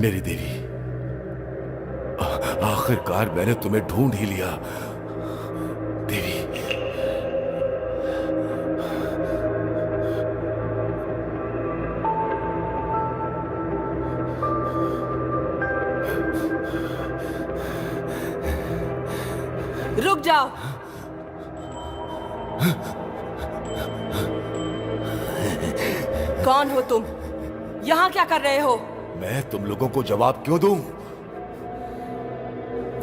मेरी देवी, आखिरकार मैंने तुम्हें ढूंढ ही लिया। देवी, रुक जाओ। कौन हो तुम? यहाँ क्या कर रहे हो? मैं तुम लोगों को जवाब क्यों दूं?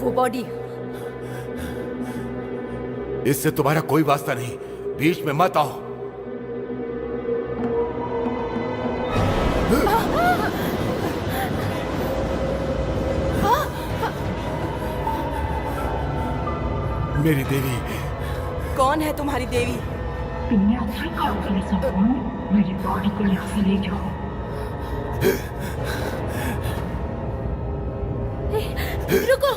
वो बॉडी। इससे तुम्हारा कोई वास्ता नहीं, बीच में मत आओ। मेरी देवी। कौन है तुम्हारी देवी? मेरी बॉडी को यहाँ से ले जाओ। रुको।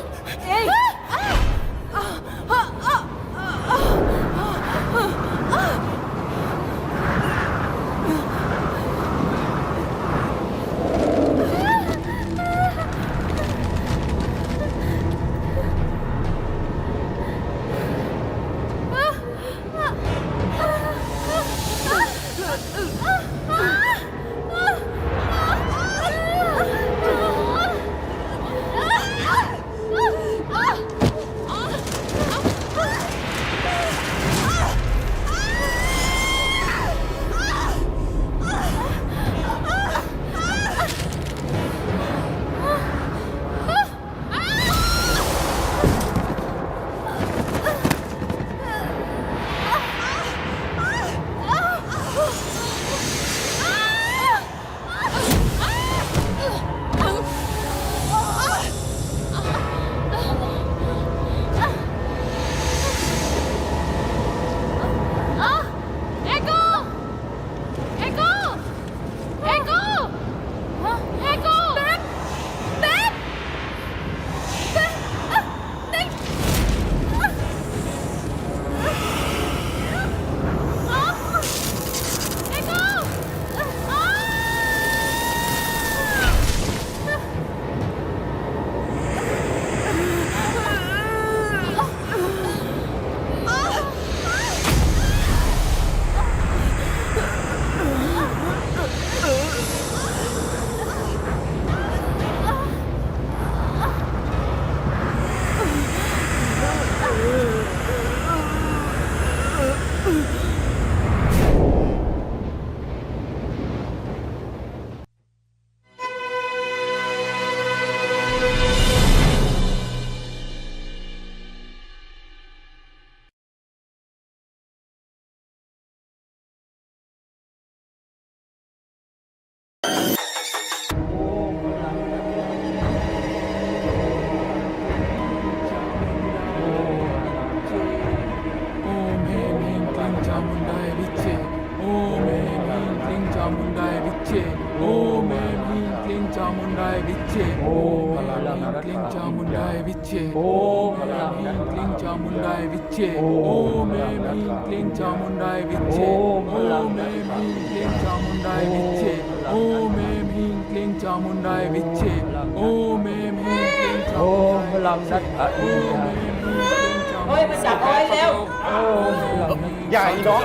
อย่าอีน้อ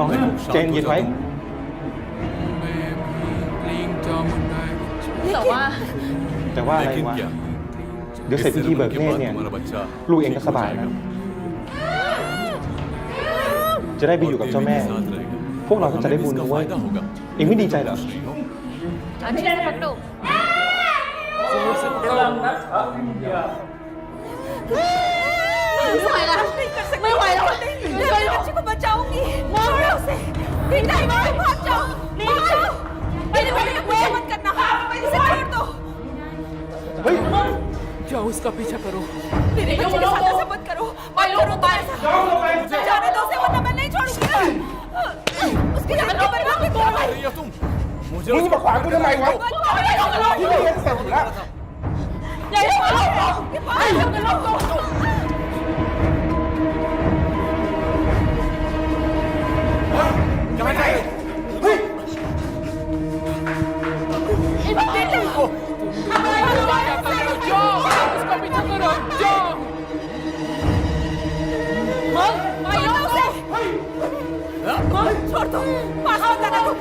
งใจเย็นไว้แต่ว่าอะไรวะเดี๋ยวเสร็จพิธีเบิกเนตรเนี่ยลูกเองก็สบายนะจะได้ไปอยู่กับเจ้าแม่พวกเราก็จะได้บุญด้วยเองไม่ดีใจเหรอไม่ไหวแล้วช่วยฉันก็มาเจ้างี้มาเร็วสิพี่ใจมาให้พ่อเจ้านี่ไปเลยไปมันกันนะไปสิछोड़ दो जाओ उसका पीछा करो मेरे बच्चे के साथ ऐसा मत करो मत करो जाने दो उसे वरना मैं नहीं छोड़ूंगी उसकी जान की परवाह मत करोมึงมาขวางกูทำไมวะที่ไม่เห็นเสร็จแล้วอย่าให้มาพี่ป้าเดี๋ยวกันลงตัวยังไงเฮ้ย छोड़ दो, पास मत आना तुम।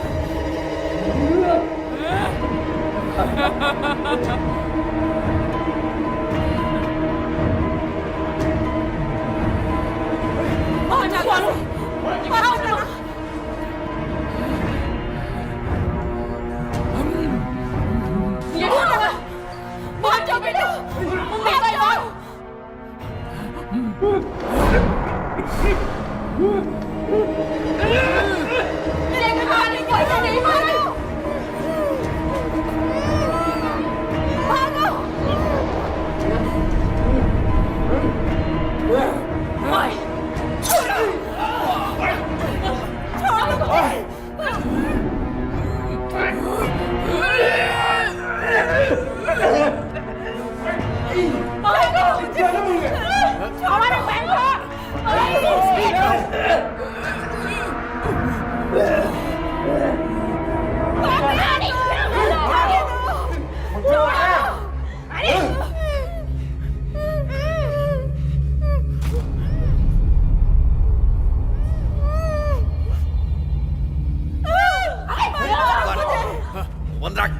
बंद रख।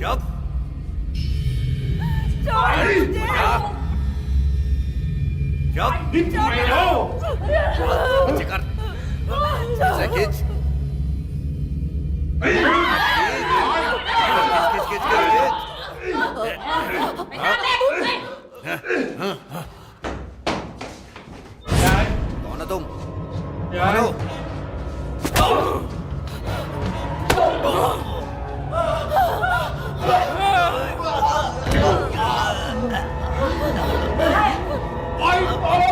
चुप। चुप। कर। ऐसे खींच। खींच। कौन है तुम? कौन हो?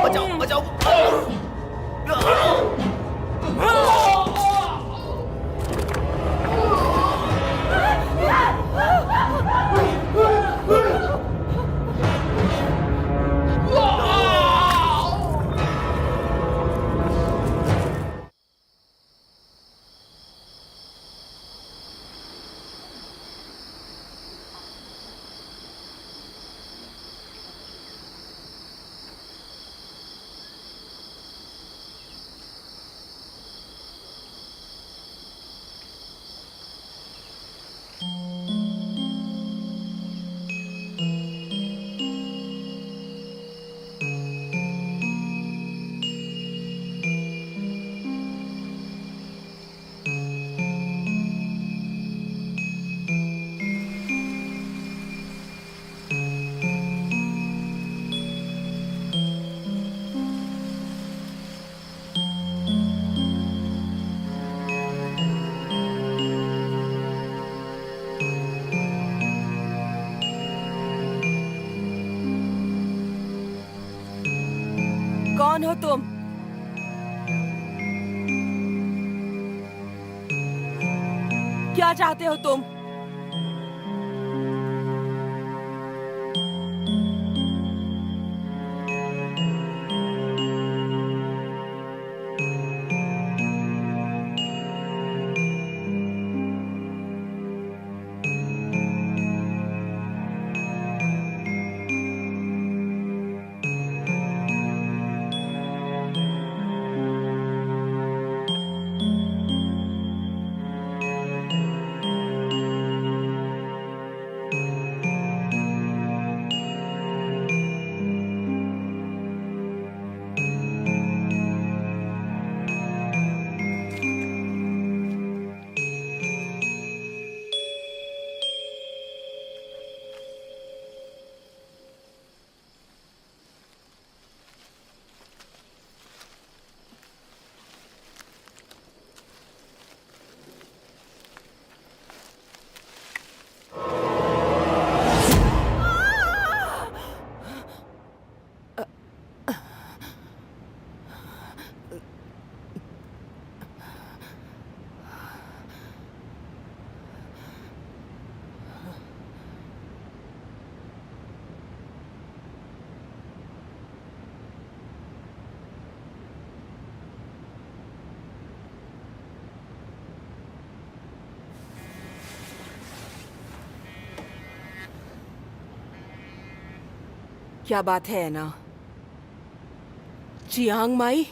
बचाओ बचाओ। कौन हो तुम? क्या चाहते हो तुम? क्या बात है ना? Chiang Mai?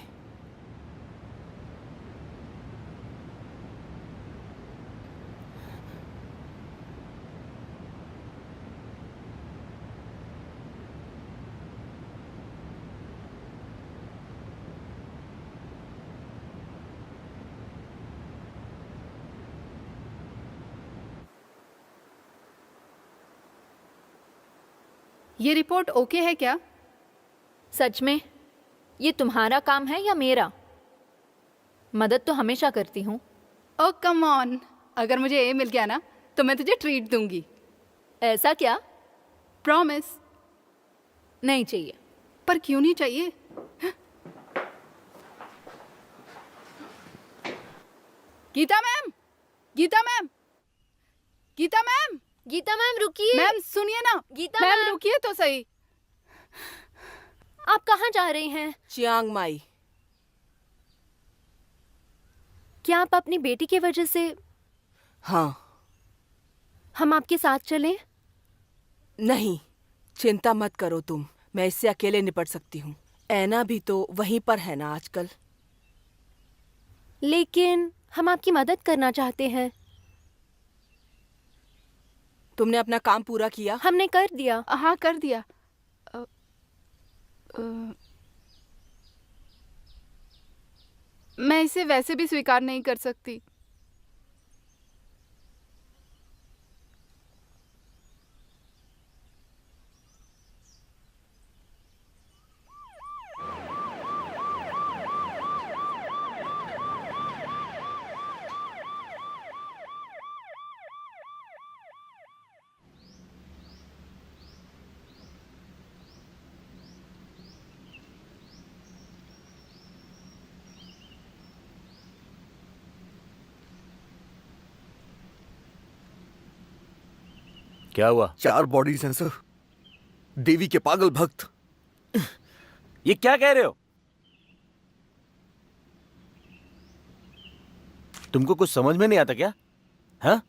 ये रिपोर्ट ओके है क्या? सच में ये तुम्हारा काम है या मेरा? मदद तो हमेशा करती हूँ। ओ कम ऑन, अगर मुझे ए मिल गया ना तो मैं तुझे ट्रीट दूंगी। ऐसा क्या? प्रॉमिस। नहीं चाहिए। पर क्यों नहीं चाहिए? Geeta ma'am, Geeta ma'am, Geeta ma'am, Geeta ma'am रुकिए। मैम सुनिए ना। Geeta ma'am ma'am. रुकिए तो सही। आप कहाँ जा रही हैं? Chiang Mai. क्या आप अपनी बेटी की वजह से? हाँ। हम आपके साथ चलें? नहीं, चिंता मत करो तुम, मैं इससे अकेले निपट सकती हूँ। ऐना भी तो वहीं पर है ना आजकल। लेकिन हम आपकी मदद करना चाहते हैं। तुमने अपना काम पूरा किया? हमने कर दिया। हाँ कर दिया। मैं इसे वैसे भी स्वीकार नहीं कर सकती। क्या हुआ? 4 बॉडीज हैं सर, देवी के पागल भक्त। ये क्या कह रहे हो? तुमको कुछ समझ में नहीं आता क्या? हाँ?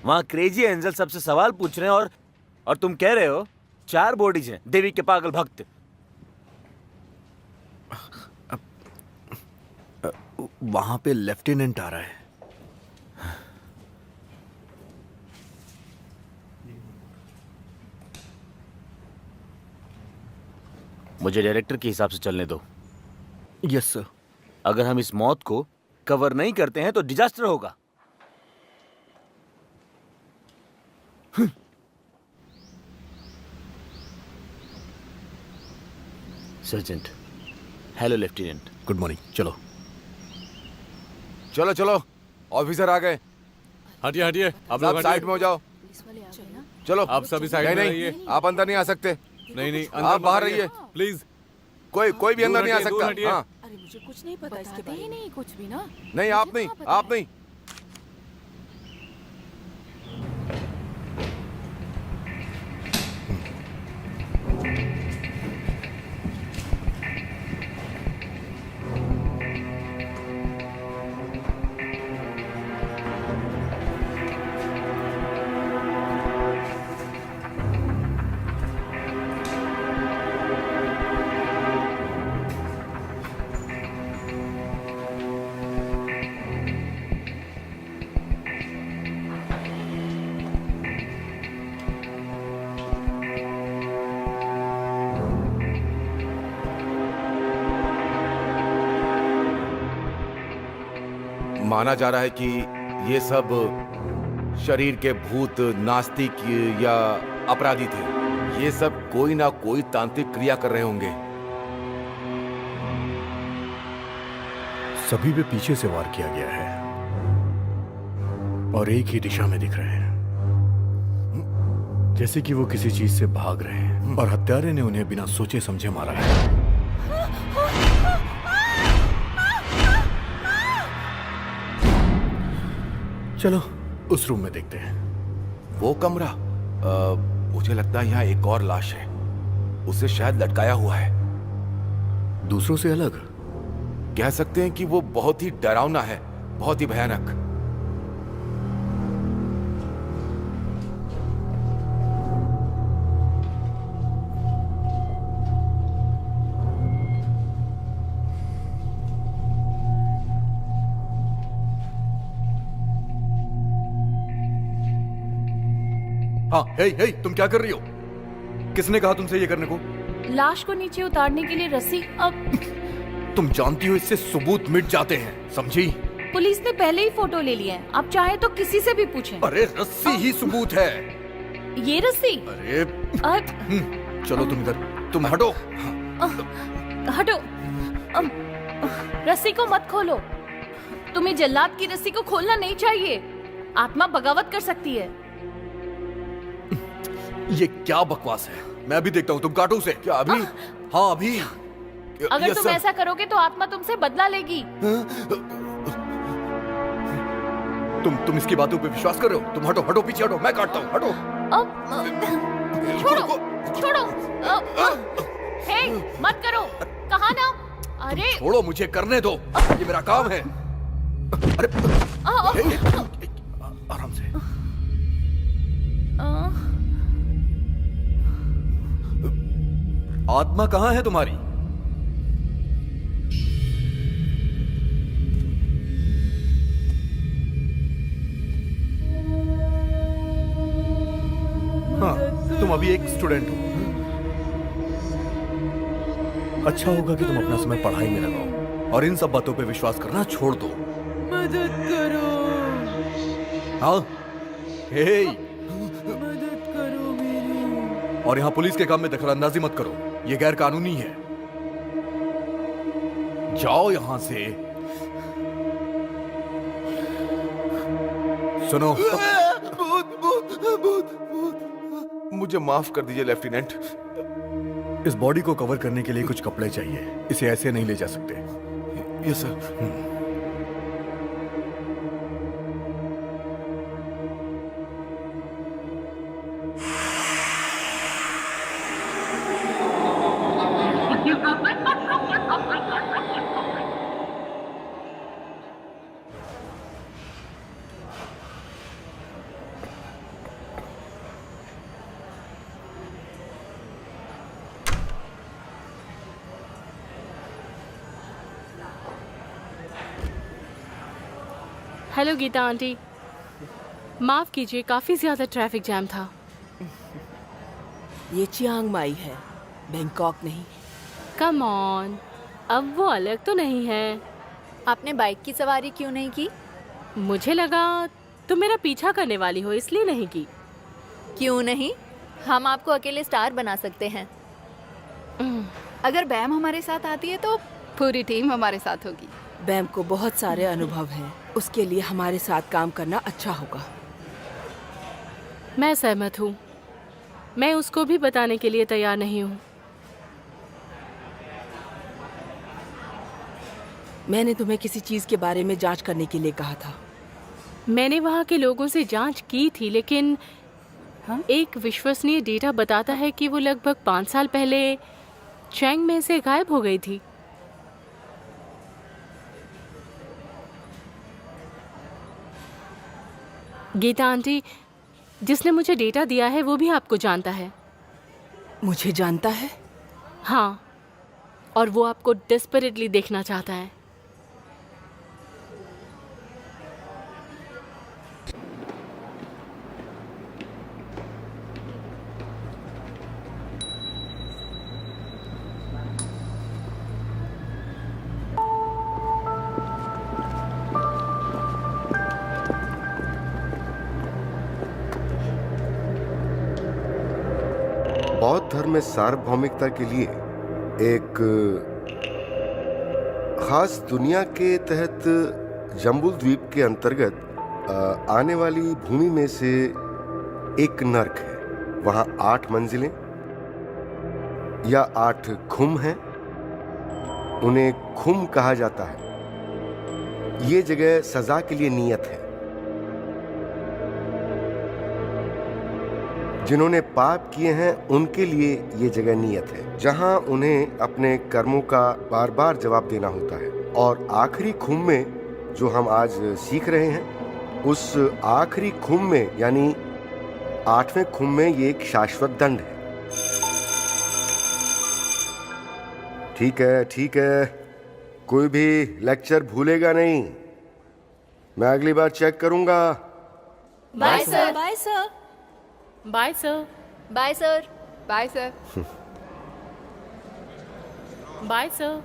वहां क्रेजी एंजल सबसे सवाल पूछ रहे हैं और तुम कह रहे हो 4 बॉडीज हैं देवी के पागल भक्त। वहां पे लेफ्टिनेंट आ रहा है। मुझे डायरेक्टर के हिसाब से चलने दो। Yes sir. अगर हम इस मौत को कवर नहीं करते हैं तो डिजास्टर होगा। Sergeant. Hello lieutenant. Good morning. चलो चलो चलो, ऑफिसर आ गए। हटिए हटिए, आप आप लोग साइड में हो जाओ। चलो आप सभी साइड में नहीं रहिए। नहीं, आप अंदर नहीं आ सकते। नहीं आप बाहर रहिए प्लीज। कोई भी अंदर नहीं आ सकता। हाँ अरे मुझे कुछ नहीं पता इसके बारे में। नहीं कुछ भी ना। नहीं, आप नहीं, आप नहीं। माना जा रहा है कि ये सब शरीर के भूत, नास्तिक या अपराधी थे। ये सब कोई ना कोई तांत्रिक क्रिया कर रहे होंगे। सभी पे पीछे से वार किया गया है और एक ही दिशा में दिख रहे हैं, जैसे कि वो किसी चीज से भाग रहे हैं और हत्यारे ने उन्हें बिना सोचे समझे मारा है। चलो उस रूम में देखते हैं। वो कमरा, मुझे लगता है यहाँ एक और लाश है, उसे शायद लटकाया हुआ है। दूसरों से अलग? कह सकते हैं कि वो बहुत ही डरावना है, बहुत ही भयानक। हाँ, हे, तुम क्या कर रही हो? किसने कहा तुमसे ये करने को? लाश को नीचे उतारने के लिए रस्सी। अब तुम जानती हो इससे सबूत मिट जाते हैं, समझी? पुलिस ने पहले ही फोटो ले लिया है, आप चाहे तो किसी से भी पूछें। अरे रस्सी ही सबूत है। ये रस्सी? अरे अब चलो तुम इधर, तुम हटो। हटो। रस्सी को मत खोलो। तुम्हें जल्लाद की रस्सी को खोलना नहीं चाहिए, आत्मा बगावत कर सकती है। ये क्या बकवास है? मैं अभी देखता हूँ, तुम काटो उसे। क्या अभी? हाँ अभी। अगर तुम ऐसा करोगे तो आत्मा तुमसे बदला लेगी। तुम इसकी बातों पे विश्वास कर रहे हो? तुम हटो, हटो, पीछे हटो, मैं काटता हूँ, हटो। छोड़ो, छोड़ो। हे, मत करो, कहा ना। अरे छोड़ो, मुझे करने दो, ये मेरा काम है। अरे आराम से। आत्मा कहाँ है तुम्हारी? हाँ, तुम अभी एक स्टूडेंट हो। अच्छा होगा कि तुम अपना समय पढ़ाई में लगाओ और इन सब बातों पे विश्वास करना छोड़ दो। मदद करो। हाँ, हे, मदद करो मेरी। और यहाँ पुलिस के काम में दखलंदाजी मत करो, ये गैर कानूनी है। जाओ यहां से। सुनो, मुझे माफ कर दीजिए लेफ्टिनेंट। इस बॉडी को कवर करने के लिए कुछ कपड़े चाहिए, इसे ऐसे नहीं ले जा सकते। Yes sir. Hello Geeta aunty, माफ कीजिए, काफी ज्यादा ट्रैफिक जैम था। ये चियांग माई है, बैंकॉक नहीं। कम ऑन, अब वो अलग तो नहीं है। आपने बाइक की सवारी क्यों नहीं की? मुझे लगा तुम मेरा पीछा करने वाली हो, इसलिए नहीं की। क्यों नहीं? हम आपको अकेले स्टार बना सकते हैं। अगर बैम हमारे साथ आती है तो पूरी टीम हमारे साथ होगी। बैम को बहुत सारे अनुभव हैं, उसके लिए हमारे साथ काम करना अच्छा होगा। मैं सहमत हूँ, मैं उसको भी बताने के लिए तैयार नहीं हूँ। मैंने तुम्हें किसी चीज के बारे में जांच करने के लिए कहा था। मैंने वहाँ के लोगों से जांच की थी, लेकिन एक विश्वसनीय डेटा बताता है कि वो लगभग 5 साल पहले चैंग में से गायब हो गई थी। गीता आंटी, जिसने मुझे डेटा दिया है वो भी आपको जानता है। मुझे जानता है? हाँ, और वो आपको डेस्परेटली देखना चाहता है। बौद्ध धर्म में सार्वभौमिकता के लिए एक खास दुनिया के तहत जम्बुल द्वीप के अंतर्गत आने वाली भूमि में से एक नर्क है। वहाँ 8 मंजिलें या 8 खुम हैं। उन्हें खुम कहा जाता है। ये जगह सजा के लिए नियत है। जिन्होंने पाप किए हैं उनके लिए ये जगह नियत है, जहां उन्हें अपने कर्मों का बार बार जवाब देना होता है। और आखिरी खुम में जो हम आज सीख रहे हैं, उस आखिरी खुम में यानी 8वें खुम में ये एक शाश्वत दंड है। ठीक है, कोई भी लेक्चर भूलेगा नहीं। मैं अगली बार चेक करूंगा। Bye sir. Bye sir. Bye sir. Bye sir. Bye sir. Bye sir.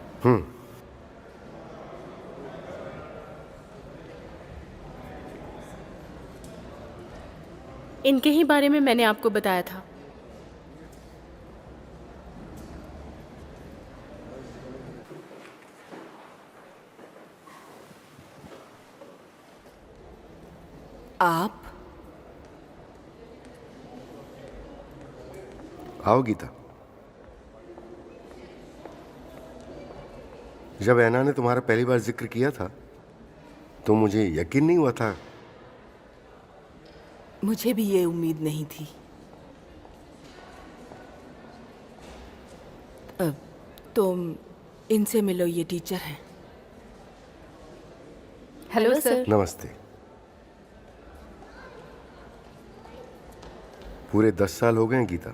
इनके ही बारे में मैंने आपको बताया था। आप आओ गीता। जब ऐना ने तुम्हारा पहली बार जिक्र किया था तो मुझे यकीन नहीं हुआ था। मुझे भी ये उम्मीद नहीं थी। तुम इनसे मिलो, ये टीचर हैं। Hello sir. नमस्ते। पूरे 10 साल हो गए हैं गीता,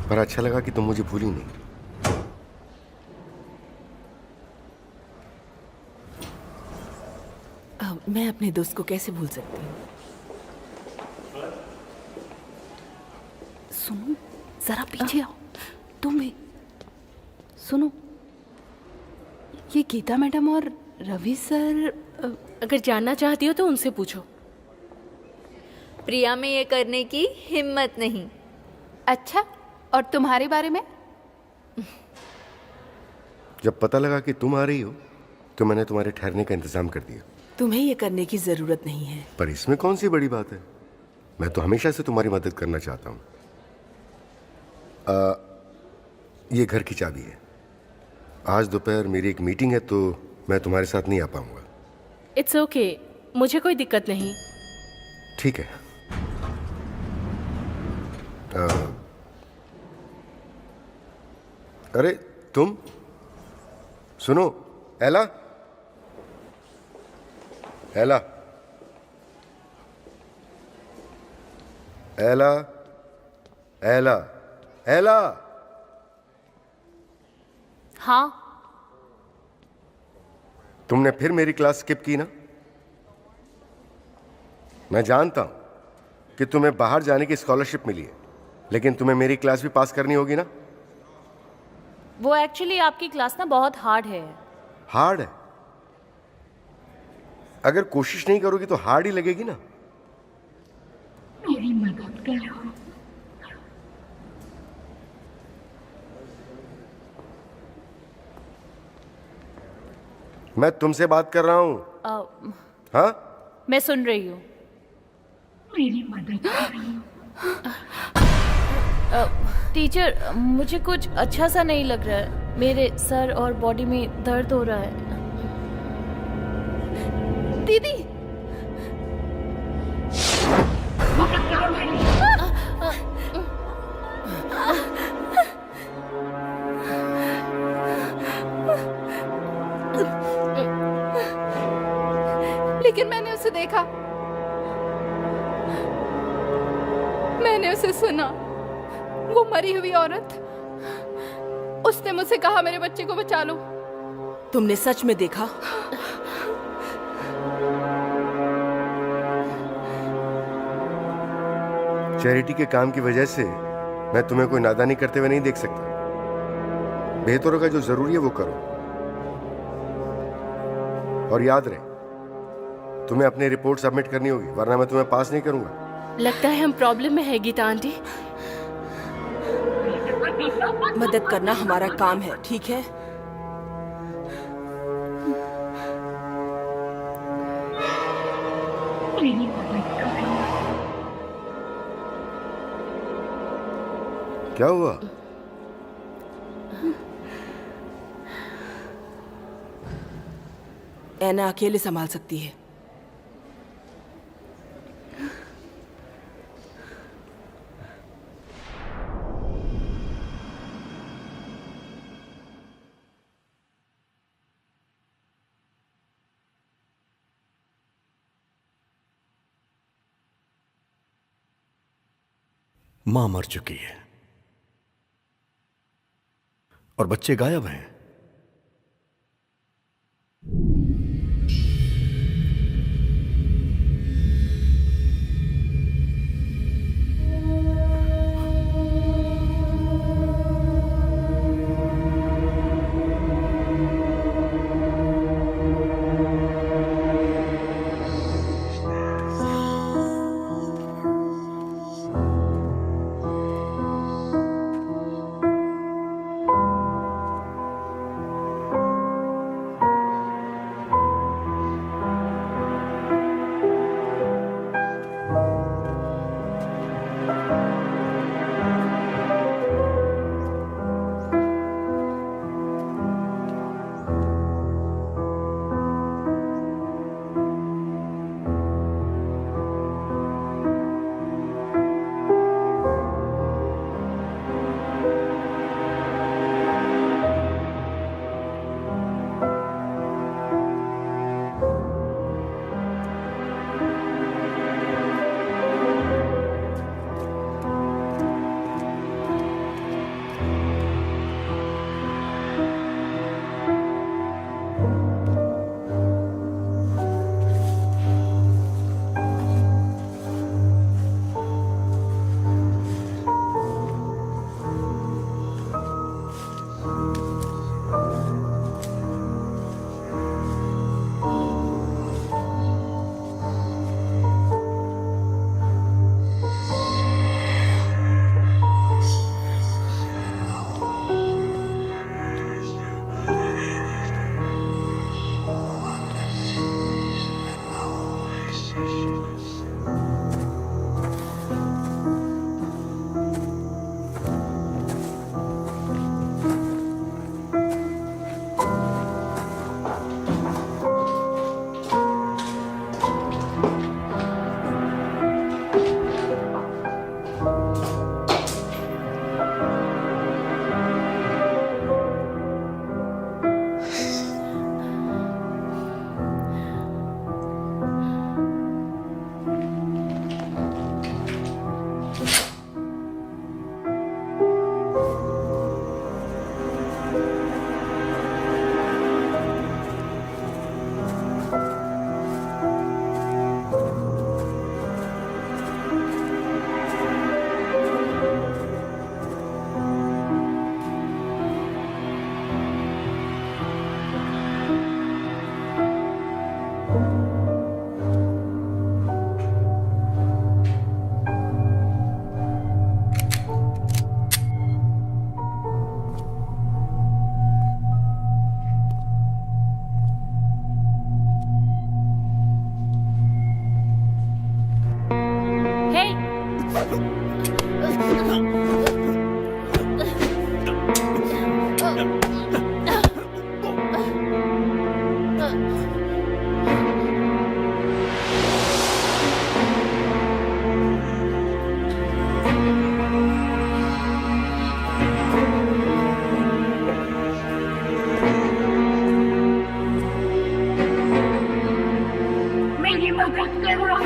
पर अच्छा लगा कि तुम मुझे भूली नहीं। मैं अपने दोस्त को कैसे भूल सकती हूँ? सुनो, जरा पीछे आओ। तुम भी सुनो, ये गीता मैडम और रवि सर। अगर जानना चाहती हो तो उनसे पूछो। प्रिया में ये करने की हिम्मत नहीं। अच्छा, और तुम्हारे बारे में? जब पता लगा कि तुम आ रही हो तो मैंने तुम्हारे ठहरने का इंतजाम कर दिया। तुम्हें ये करने की जरूरत नहीं है। पर इसमें कौन सी बड़ी बात है? मैं तो हमेशा से तुम्हारी मदद करना चाहता हूँ। ये घर की चाबी है। आज दोपहर मेरी एक मीटिंग है तो मैं तुम्हारे साथ नहीं आ पाऊंगा। इट्स ओके, मुझे कोई दिक्कत नहीं। ठीक है। अरे तुम सुनो, एला, एला, एला, एला, एला। हाँ। तुमने फिर मेरी क्लास स्किप की ना? मैं जानता हूं कि तुम्हें बाहर जाने की स्कॉलरशिप मिली है, लेकिन तुम्हें मेरी क्लास भी पास करनी होगी ना? वो एक्चुअली आपकी क्लास ना बहुत हार्ड है। हार्ड है? अगर कोशिश नहीं करोगी तो हार्ड ही लगेगी ना। मेरी मदद करो। मैं तुमसे बात कर रहा हूं। हाँ, मैं सुन रही हूँ। मेरी मदद करो। टीचर, मुझे कुछ अच्छा सा नहीं लग रहा है। मेरे सर और बॉडी में दर्द हो रहा है। दीदी, लेकिन मैंने उसे देखा, मैंने उसे सुना। वो मरी हुई औरत, उसने मुझसे कहा मेरे बच्चे को बचा लो। तुमने सच में देखा? चैरिटी के काम की वजह से मैं तुम्हें कोई नादानी करते हुए नहीं देख सकता। बेहतर होगा जो जरूरी है वो करो। और याद रहे, तुम्हें अपनी रिपोर्ट सबमिट करनी होगी, वरना मैं तुम्हें पास नहीं करूंगा। लगता है हम प्रॉब्लम में है गीता आंटी। मदद करना हमारा काम है, ठीक है? मेरी मदद करो। क्या हुआ? ऐना अकेले संभाल सकती है। मां मर चुकी है और बच्चे गायब हैं। मेरी मदद करो।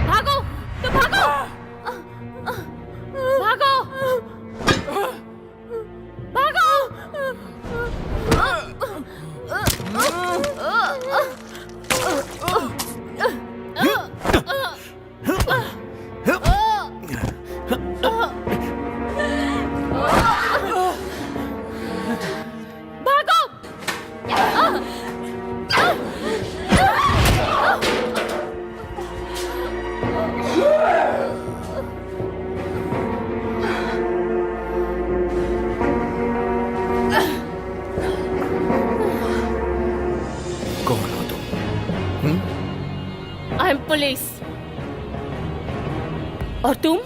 भागो, तो भागो, भागो, आई एम पुलिस। और तुम?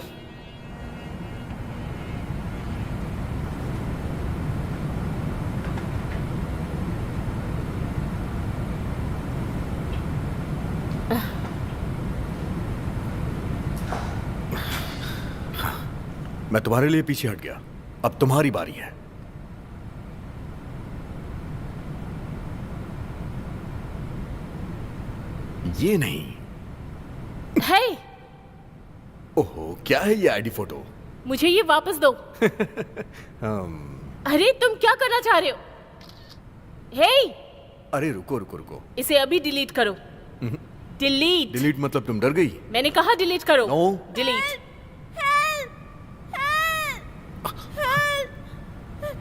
मैं तुम्हारे लिए पीछे हट गया, अब तुम्हारी बारी है। ये नहीं है। ओहो, क्या है ये आईडी फोटो? मुझे ये वापस दो। अरे तुम क्या करना चाह रहे हो? हे! अरे रुको रुको रुको, इसे अभी डिलीट करो। डिलीट। डिलीट मतलब तुम डर गई? मैंने कहा डिलीट करो। नो। डिलीट।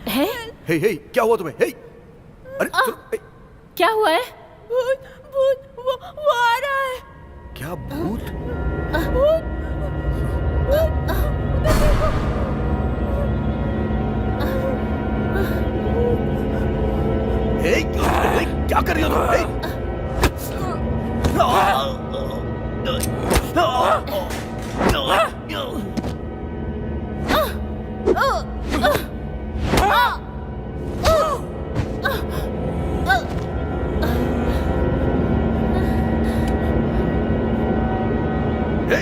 है? हे हे, क्या हुआ तुम्हें? हे! अरे सुनो, हे! क्या हुआ है? भूत भूत वो आ रहा है। क्या भूत? हे, क्या कर रही हो तुम?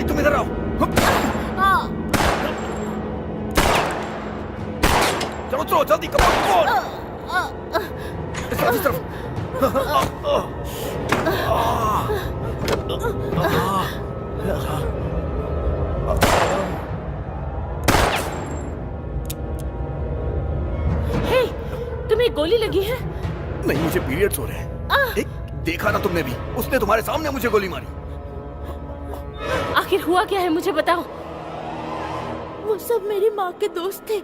तुम इधर आओ। चलो चलो जल्दी, कमाओ। इस तरफ। हे, तुम्हें गोली लगी है? नहीं, मुझे पीरियड्स हो रहे हैं। देखा ना तुमने भी, उसने तुम्हारे सामने मुझे गोली मारी। आखिर हुआ क्या है, मुझे बताओ। वो सब मेरी माँ के दोस्त थे।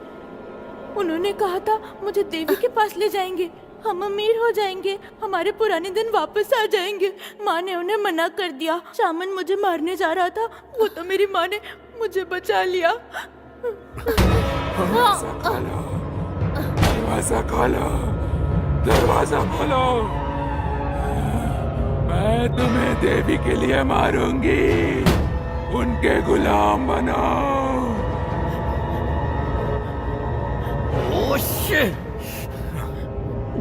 उन्होंने कहा था मुझे देवी के पास ले जाएंगे, हम अमीर हो जाएंगे, हमारे पुराने दिन वापस आ जाएंगे। माँ ने उन्हें मना कर दिया। शामन मुझे मारने जा रहा था, वो तो मेरी माँ ने मुझे बचा लिया। दरवाजा खोलो, दरवाजा खोलो। मैं तुम्हें देवी के लिए मारूंगी, उनके गुलाम बनाओ। Oh shit!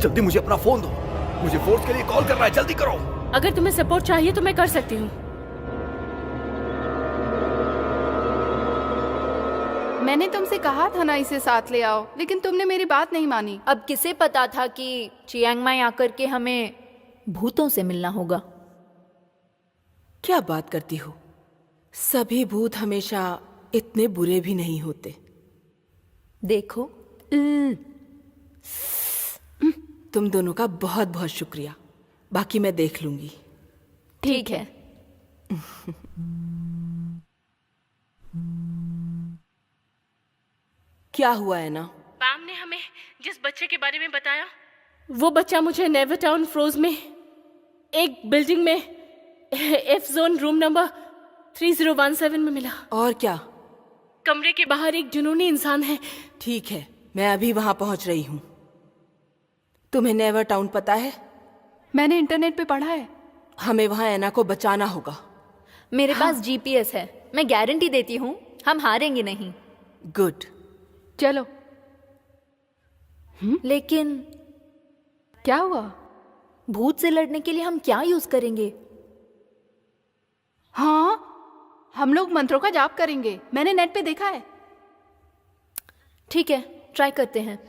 जल्दी मुझे अपना फोन दो, मुझे फोर्स के लिए कॉल करना है, जल्दी करो। अगर तुम्हें सपोर्ट चाहिए तो मैं कर सकती हूँ। मैंने तुमसे कहा था ना इसे साथ ले आओ, लेकिन तुमने मेरी बात नहीं मानी। अब किसे पता था कि चियांग माई आकर के हमें भूतों से मिलना होगा। क्या बात करती हो? सभी भूत हमेशा इतने बुरे भी नहीं होते। देखो, तुम दोनों का बहुत बहुत शुक्रिया। बाकी मैं देख लूंगी। ठीक है। क्या हुआ है ना? पाम ने हमें जिस बच्चे के बारे में बताया, वो बच्चा मुझे नेवर टाउन फ्रोज में एक बिल्डिंग में एफ जोन रूम नंबर 3017 में मिला। और क्या? कमरे के बाहर एक जुनूनी इंसान है। ठीक है, मैं अभी वहां पहुंच रही हूँ। तुम्हें नेवर टाउन पता है? मैंने इंटरनेट पे पढ़ा है। हमें वहां ऐना को बचाना होगा। मेरे पास जीपीएस है, मैं गारंटी देती हूँ हम हारेंगे नहीं। गुड, चलो। लेकिन क्या हुआ? भूत से लड़ने के लिए हम क्या यूज करेंगे? हाँ, हम लोग मंत्रों का जाप करेंगे, मैंने नेट पे देखा है। ठीक है, ट्राई करते हैं।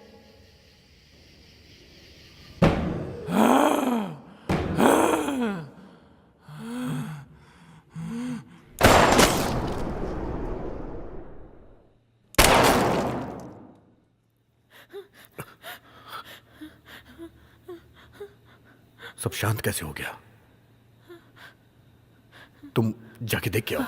सब शांत कैसे हो गया? तुम जाके देख के आओ।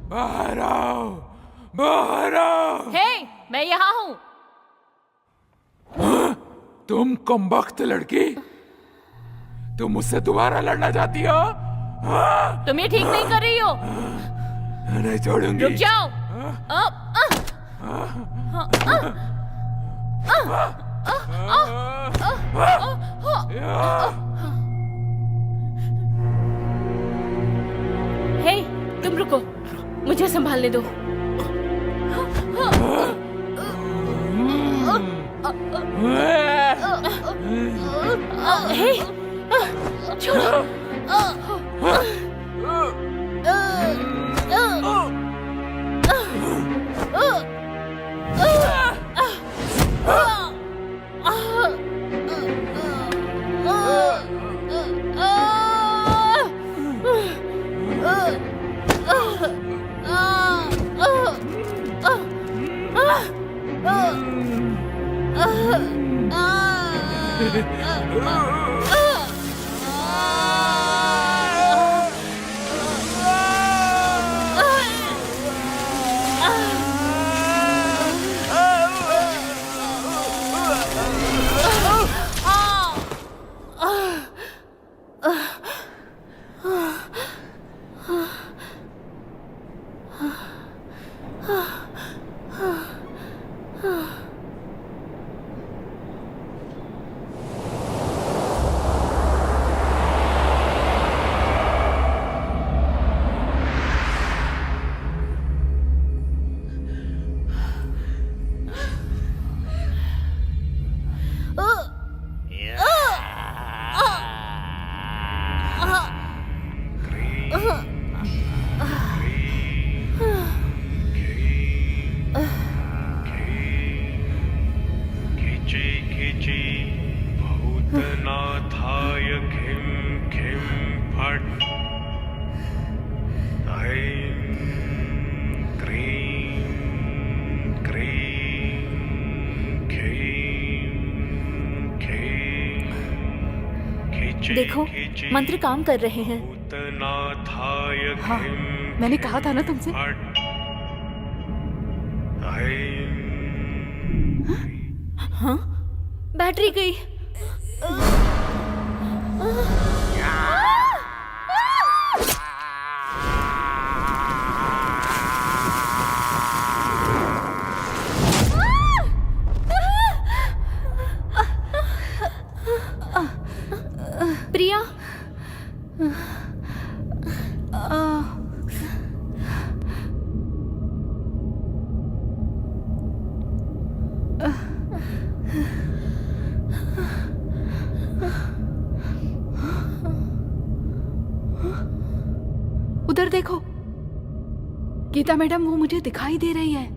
बाहर आओ, बाहर आओ। हे, मैं यहाँ हूँ। तुम कमबख्त लड़की, तुम मुझसे दोबारा लड़ना चाहती हो? तुम ये ठीक नहीं कर रही हो। नहीं छोड़ूंगी। रुक जाओ। हे, तुम रुको, मुझे संभालने दो। हे, छोड़ो। देखो मंत्र काम कर रहे हैं। हाँ, मैंने कहा था ना तुमसे। हाँ? बैटरी गई। प्रिया, उधर देखो, गीता मैडम वो मुझे दिखाई दे रही है।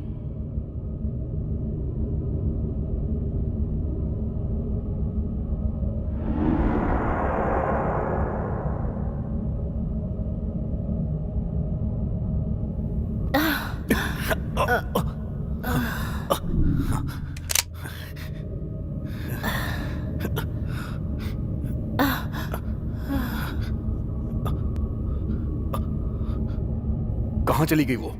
कहाँ चली गई वो?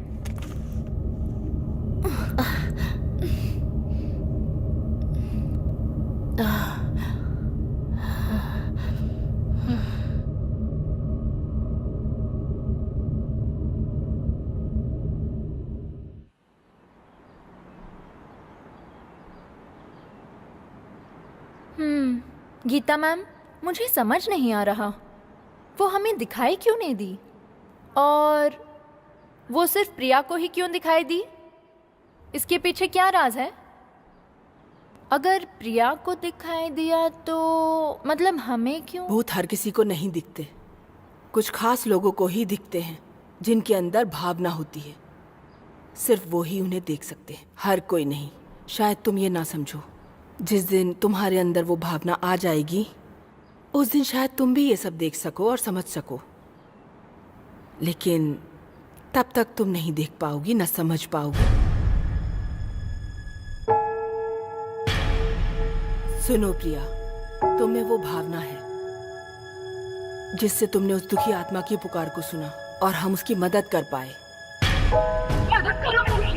गीता मैम, मुझे समझ नहीं आ रहा वो हमें दिखाई क्यों नहीं दी, और वो सिर्फ प्रिया को ही क्यों दिखाई दी? इसके पीछे क्या राज है? अगर प्रिया को दिखाई दिया तो मतलब हमें क्यों? भूत हर किसी को नहीं दिखते, कुछ खास लोगों को ही दिखते हैं जिनके अंदर भावना होती है। सिर्फ वो ही उन्हें देख सकते हैं, हर कोई नहीं। शायद तुम ये ना समझो, जिस दिन तुम्हारे अंदर वो भावना आ जाएगी उस दिन शायद तुम भी ये सब देख सको और समझ सको, लेकिन तब तक तुम नहीं देख पाओगी, न समझ पाओगी। सुनो प्रिया, तुम में वो भावना है जिससे तुमने उस दुखी आत्मा की पुकार को सुना और हम उसकी मदद कर पाए। मदद करो मुझे।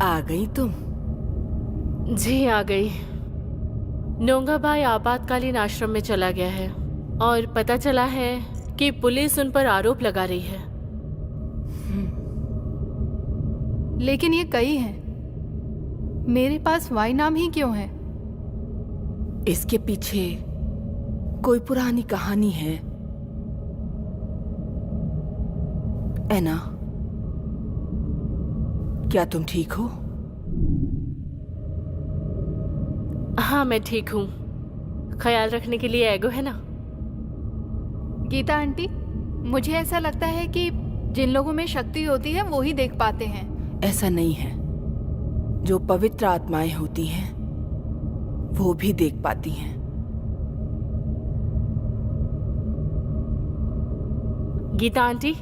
आ गई तुम? जी आ गई। नोंगा भाई आपातकालीन आश्रम में चला गया है और पता चला है कि पुलिस उन पर आरोप लगा रही है। लेकिन ये कई हैं, मेरे पास वाई नाम ही क्यों है? इसके पीछे कोई पुरानी कहानी है ऐना। क्या तुम ठीक हो? हाँ मैं ठीक हूँ। ख्याल रखने के लिए एगो है ना। गीता आंटी, मुझे ऐसा लगता है कि जिन लोगों में शक्ति होती है वो ही देख पाते हैं। ऐसा नहीं है, जो पवित्र आत्माएं होती हैं वो भी देख पाती हैं। गीता आंटी,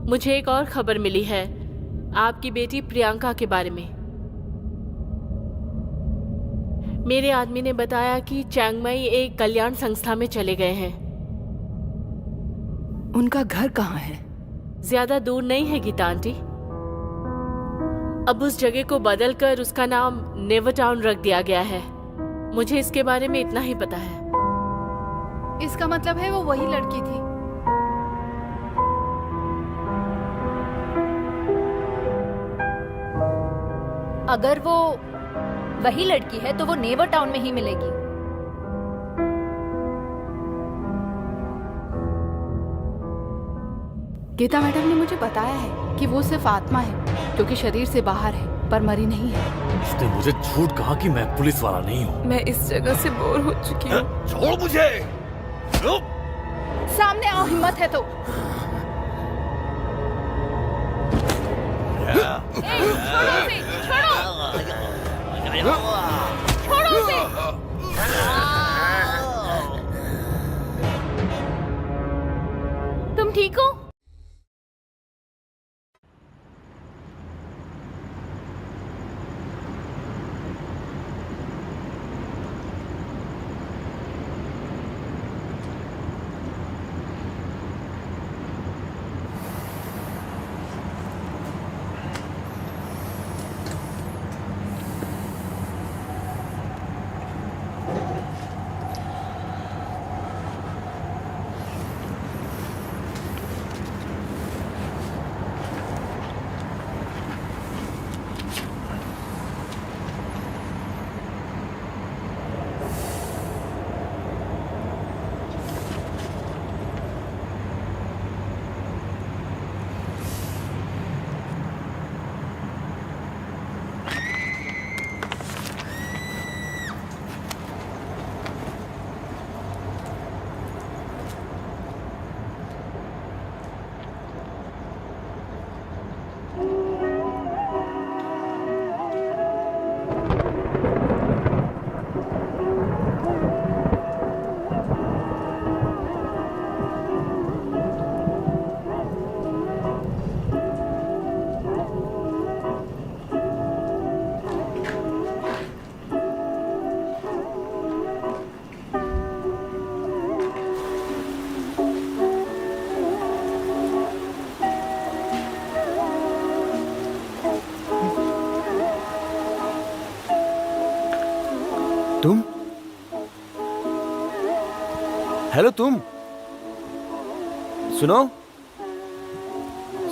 मुझे एक और खबर मिली है आपकी बेटी प्रियंका के बारे में। मेरे आदमी ने बताया कि चैंगमाई एक कल्याण संस्था में चले गए हैं। उनका घर कहाँ है? ज्यादा दूर नहीं है गीता आंटी। अब उस जगह को बदलकर उसका नाम नेवर टाउन रख दिया गया है। मुझे इसके बारे में इतना ही पता है। इसका मतलब है वो वही लड़की थी। अगर वो वही लड़की है तो वो नेवर टाउन में ही मिलेगी। गीता मैडम ने मुझे बताया है कि वो सिर्फ आत्मा है जो कि शरीर से बाहर है पर मरी नहीं है। उसने मुझे झूठ कहा कि मैं पुलिस वाला नहीं हूँ। मैं इस जगह से बोर हो चुकी हूँ। छोड़ मुझे। सामने आओ, हिम्मत है तो। छोड़ो उसे, छोड़ो उसे। तुम? हेलो तुम, सुनो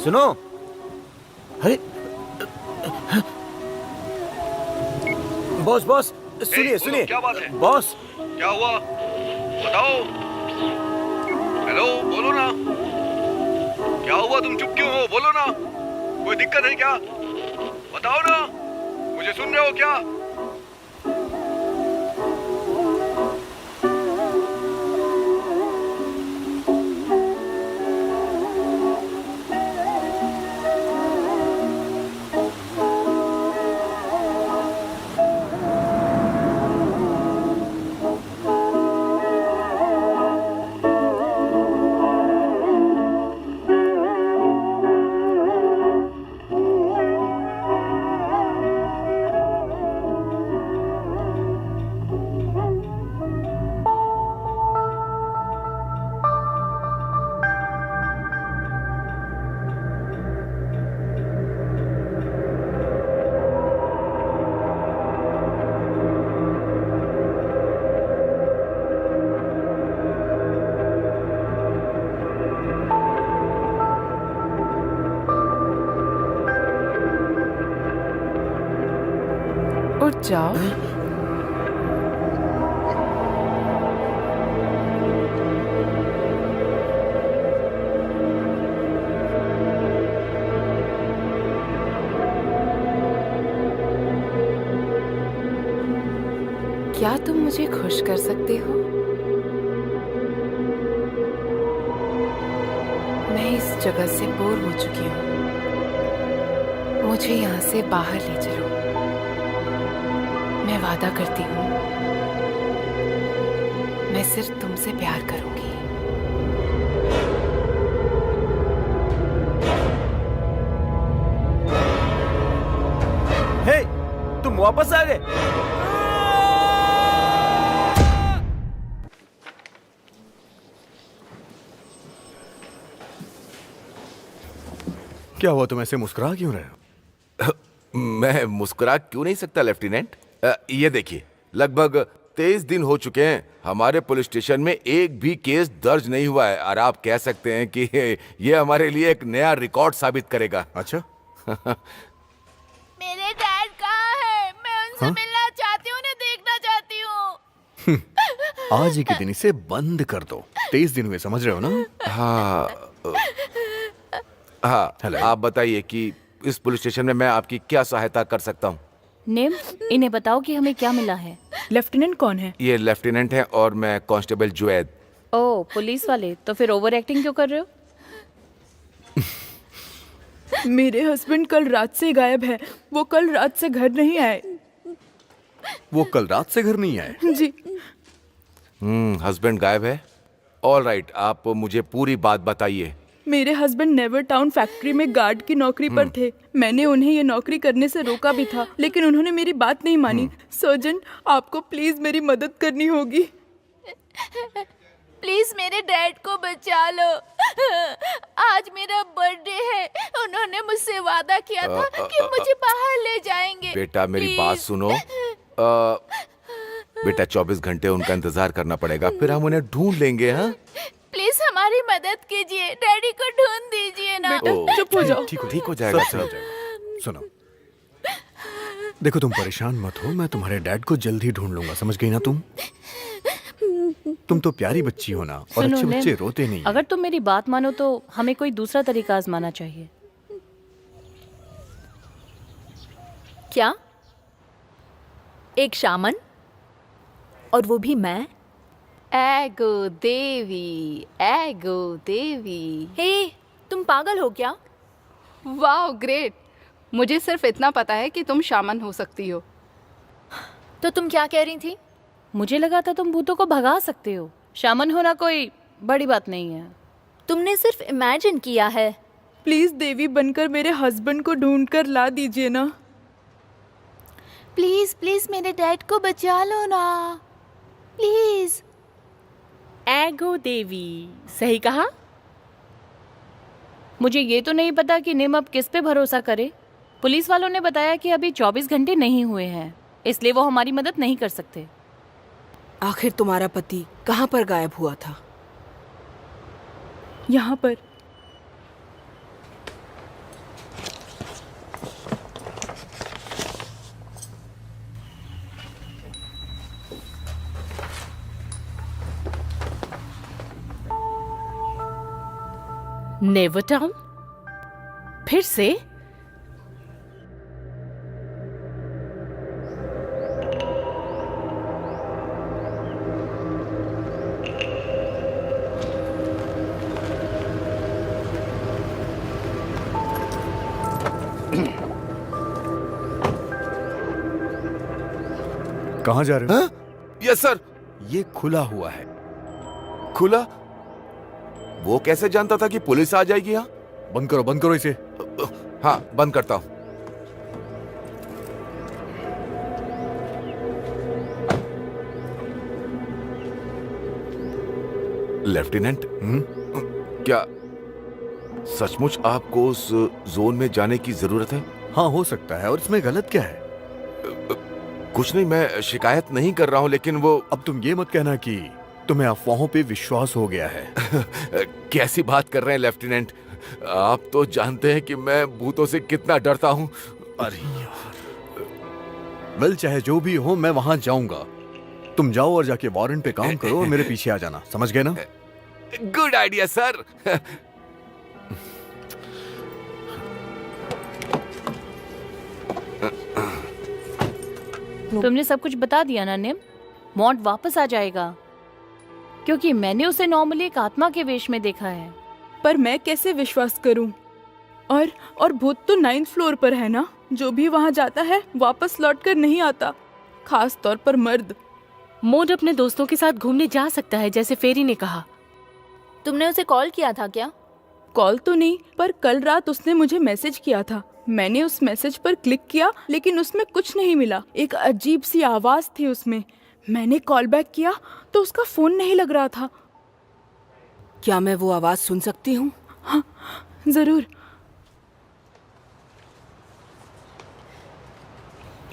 सुनो। अरे बॉस बॉस, सुनिए सुनिए। क्या बात है? बॉस क्या हुआ बताओ। हेलो बोलो ना, क्या हुआ? तुम चुप क्यों हो? बोलो ना, कोई दिक्कत है क्या? बताओ ना, मुझे सुन रहे हो क्या? उठ जाओ। क्या तुम मुझे खुश कर सकते हो? मैं इस जगह से बोर हो चुकी हूँ। मुझे यहाँ से बाहर ले चलो। मैं वादा करती हूँ, मैं सिर्फ तुमसे प्यार करूंगी। हे, तुम वापस आ गए? क्या हुआ? तुम ऐसे मुस्कुरा क्यों रहे हो? मैं मुस्कुरा क्यों नहीं सकता लेफ्टिनेंट? ये देखिए, लगभग 23 दिन हो चुके हैं हमारे पुलिस स्टेशन में एक भी केस दर्ज नहीं हुआ है, और आप कह सकते हैं कि ये हमारे लिए एक नया रिकॉर्ड साबित करेगा। अच्छा मेरे डैड कहाँ है? मैं उनसे मिलना चाहती हूँ, उन्हें देखना चाहती हूँ। आज ही के दिन इसे बंद कर दो। 23 दिन हुए, समझ रहे हो ना? हाँ, आप बताइए कि इस पुलिस स्टेशन में मैं आपकी क्या सहायता कर सकता हूँ? नेम, इन्हें बताओ कि हमें क्या मिला है। लेफ्टिनेंट कौन है? ये लेफ्टिनेंट है और मैं कांस्टेबल जुएद। ओह, पुलिस वाले, तो फिर ओवर एक्टिंग क्यों कर रहे हो? मेरे हस्बैंड कल रात से गायब है। वो कल रात से घर नहीं आए। वो कल रात से घर नहीं आए? जी। हस्बैंड गायब है? ऑल राइट, आप मुझे पूरी बात बताइए। मेरे हस्बैंड नेवर टाउन फैक्ट्री में गार्ड की नौकरी पर थे। मैंने उन्हें ये नौकरी करने से रोका भी था, लेकिन उन्होंने मेरी बात नहीं मानी। सर्जन, आपको प्लीज मेरी मदद करनी होगी। प्लीज मेरे डैड को बचा लो। आज मेरा बर्थडे है। उन्होंने मुझसे वादा किया था कि मुझे बाहर ले जाएंगे। बेटा मेरी बात सुनो। बेटा 24 घंटे उनका इंतजार करना पड़ेगा, फिर हम उन्हें ढूंढ लेंगे। हाँ, प्लीज हमारी मदद कीजिए। डैडी को ढूंढ दीजिए ना। चुप हो जाओ। ठीक हो जाएगा। सुनो, देखो तुम परेशान मत हो, मैं तुम्हारे डैड को जल्द ही ढूंढ लूंगा। समझ गई ना तुम? तुम तो प्यारी बच्ची हो ना, और अच्छे बच्चे रोते नहीं। अगर तुम मेरी बात मानो तो हमें कोई दूसरा तरीका आजमाना चाहिए। क्या? एक शामन? और वो भी मैं? एगो देवी, एगो देवी। हे, तुम पागल हो क्या? Wow, great. मुझे सिर्फ इतना पता है कि तुम शामन हो सकती हो। तो तुम क्या कह रही थी? मुझे लगा था तुम भूतों को भगा सकते हो। शामन होना कोई बड़ी बात नहीं है। तुमने सिर्फ इमेजिन किया है। प्लीज देवी बनकर मेरे हस्बैंड को ढूंढ कर ला दीजिए ना। प्लीज प्लीज मेरे डैड को बचा लो ना, प्लीज। एगो देवी, सही कहा। मुझे ये तो नहीं पता कि निम अब किस पे भरोसा करे। पुलिस वालों ने बताया कि अभी 24 घंटे नहीं हुए हैं, इसलिए वो हमारी मदद नहीं कर सकते। आखिर तुम्हारा पति कहाँ पर गायब हुआ था? यहाँ पर। Never town? फिर से? कहाँ जा रहे हो? Yes sir. ये खुला हुआ है। खुला? वो कैसे जानता था कि पुलिस आ जाएगी यहाँ? बंद करो इसे। हाँ, बंद करता हूँ। लेफ्टिनेंट, क्या सचमुच आपको उस जोन में जाने की जरूरत है? हाँ, हो सकता है। और इसमें गलत क्या है? कुछ नहीं, मैं शिकायत नहीं कर रहा हूँ, लेकिन वो... अब तुम ये मत कहना कि तुम्हें अफवाहों पे विश्वास हो गया है। कैसी बात कर रहे हैं लेफ्टिनेंट? आप तो जानते हैं कि मैं भूतों से कितना डरता हूँ। अरे यार, वेल चाहे जो भी हो, मैं वहां जाऊंगा। तुम जाओ और जाके वारंट पे काम करो और मेरे पीछे आ जाना, समझ गए ना? Good idea sir. तुमने सब कुछ बता दिया ना निम? मॉन्ट वापस आ जाएगा, क्योंकि मैंने उसे नॉर्मली एक आत्मा के वेश में देखा है। पर मैं कैसे विश्वास करूं? और भूत तो 9th फ्लोर पर है ना। जो भी वहां जाता है वापस लौटकर नहीं आता, खास तौर पर मर्द। मोड अपने दोस्तों के साथ घूमने जा सकता है, जैसे फेरी ने कहा। तुमने उसे कॉल किया था क्या? कॉल तो नहीं, पर कल रात उसने मुझे मैसेज किया था। मैंने उस मैसेज पर क्लिक किया, लेकिन उसमें कुछ नहीं मिला। एक अजीब सी आवाज थी उसमें। मैंने कॉल बैक किया तो उसका फोन नहीं लग रहा था। क्या मैं वो आवाज सुन सकती हूँ? हाँ, जरूर।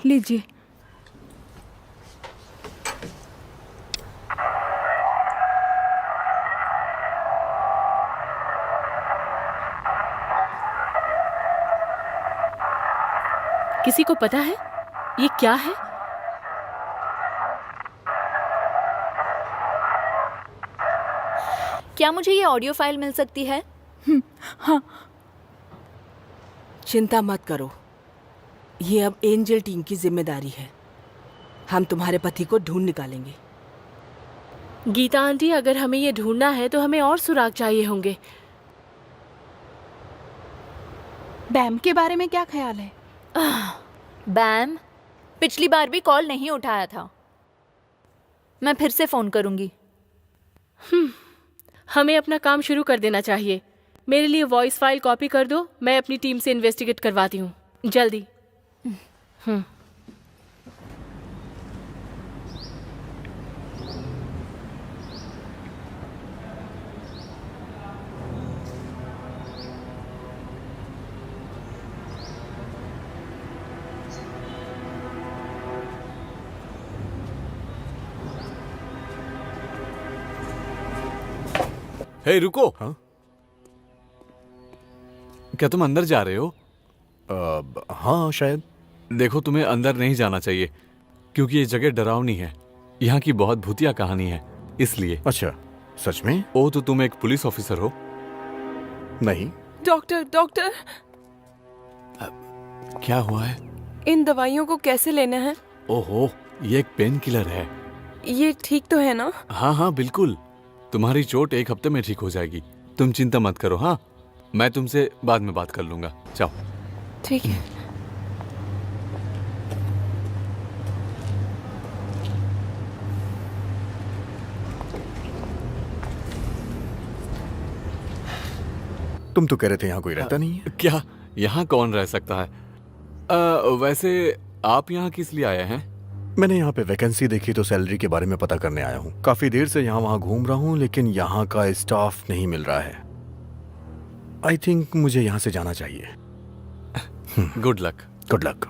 लीजिए। किसी को पता है ये क्या है? क्या मुझे ये ऑडियो फाइल मिल सकती है? हाँ। चिंता मत करो, ये अब एंजल टीम की जिम्मेदारी है। हम तुम्हारे पति को ढूंढ निकालेंगे। गीता आंटी, अगर हमें ये ढूंढना है तो हमें और सुराग चाहिए होंगे। बैम के बारे में क्या ख्याल है? बैम पिछली बार भी कॉल नहीं उठाया था। मैं फिर से फोन करूंगी। हमें अपना काम शुरू कर देना चाहिए। मेरे लिए वॉइस फाइल कॉपी कर दो, मैं अपनी टीम से इन्वेस्टिगेट करवाती हूँ, जल्दी। हे रुको। हाँ? क्या तुम अंदर जा रहे हो? हाँ शायद। देखो, तुम्हें अंदर नहीं जाना चाहिए, क्योंकि ये जगह डरावनी है। यहाँ की बहुत भूतिया कहानी है, इसलिए। अच्छा, सच में? ओ, तो तुम एक पुलिस ऑफिसर हो? नहीं। डॉक्टर, क्या हुआ है? इन दवाइयों को कैसे लेना है? ओहो, ये एक पेन किलर है। ये ठीक तो है ना? हाँ हाँ बिल्कुल, तुम्हारी चोट 1 हफ्ते में ठीक हो जाएगी। तुम चिंता मत करो। हाँ, मैं तुमसे बाद में बात कर लूंगा। जाओ। ठीक है। तुम तो कह रहे थे यहाँ कोई रहता नहीं है। क्या यहाँ कौन रह सकता है? वैसे आप यहाँ किस लिए आए हैं? मैंने यहाँ पे वैकेंसी देखी तो सैलरी के बारे में पता करने आया हूँ। काफी देर से यहाँ वहाँ घूम रहा हूँ, लेकिन यहाँ का स्टाफ नहीं मिल रहा है। आई थिंक मुझे यहाँ से जाना चाहिए। Good luck. Good luck.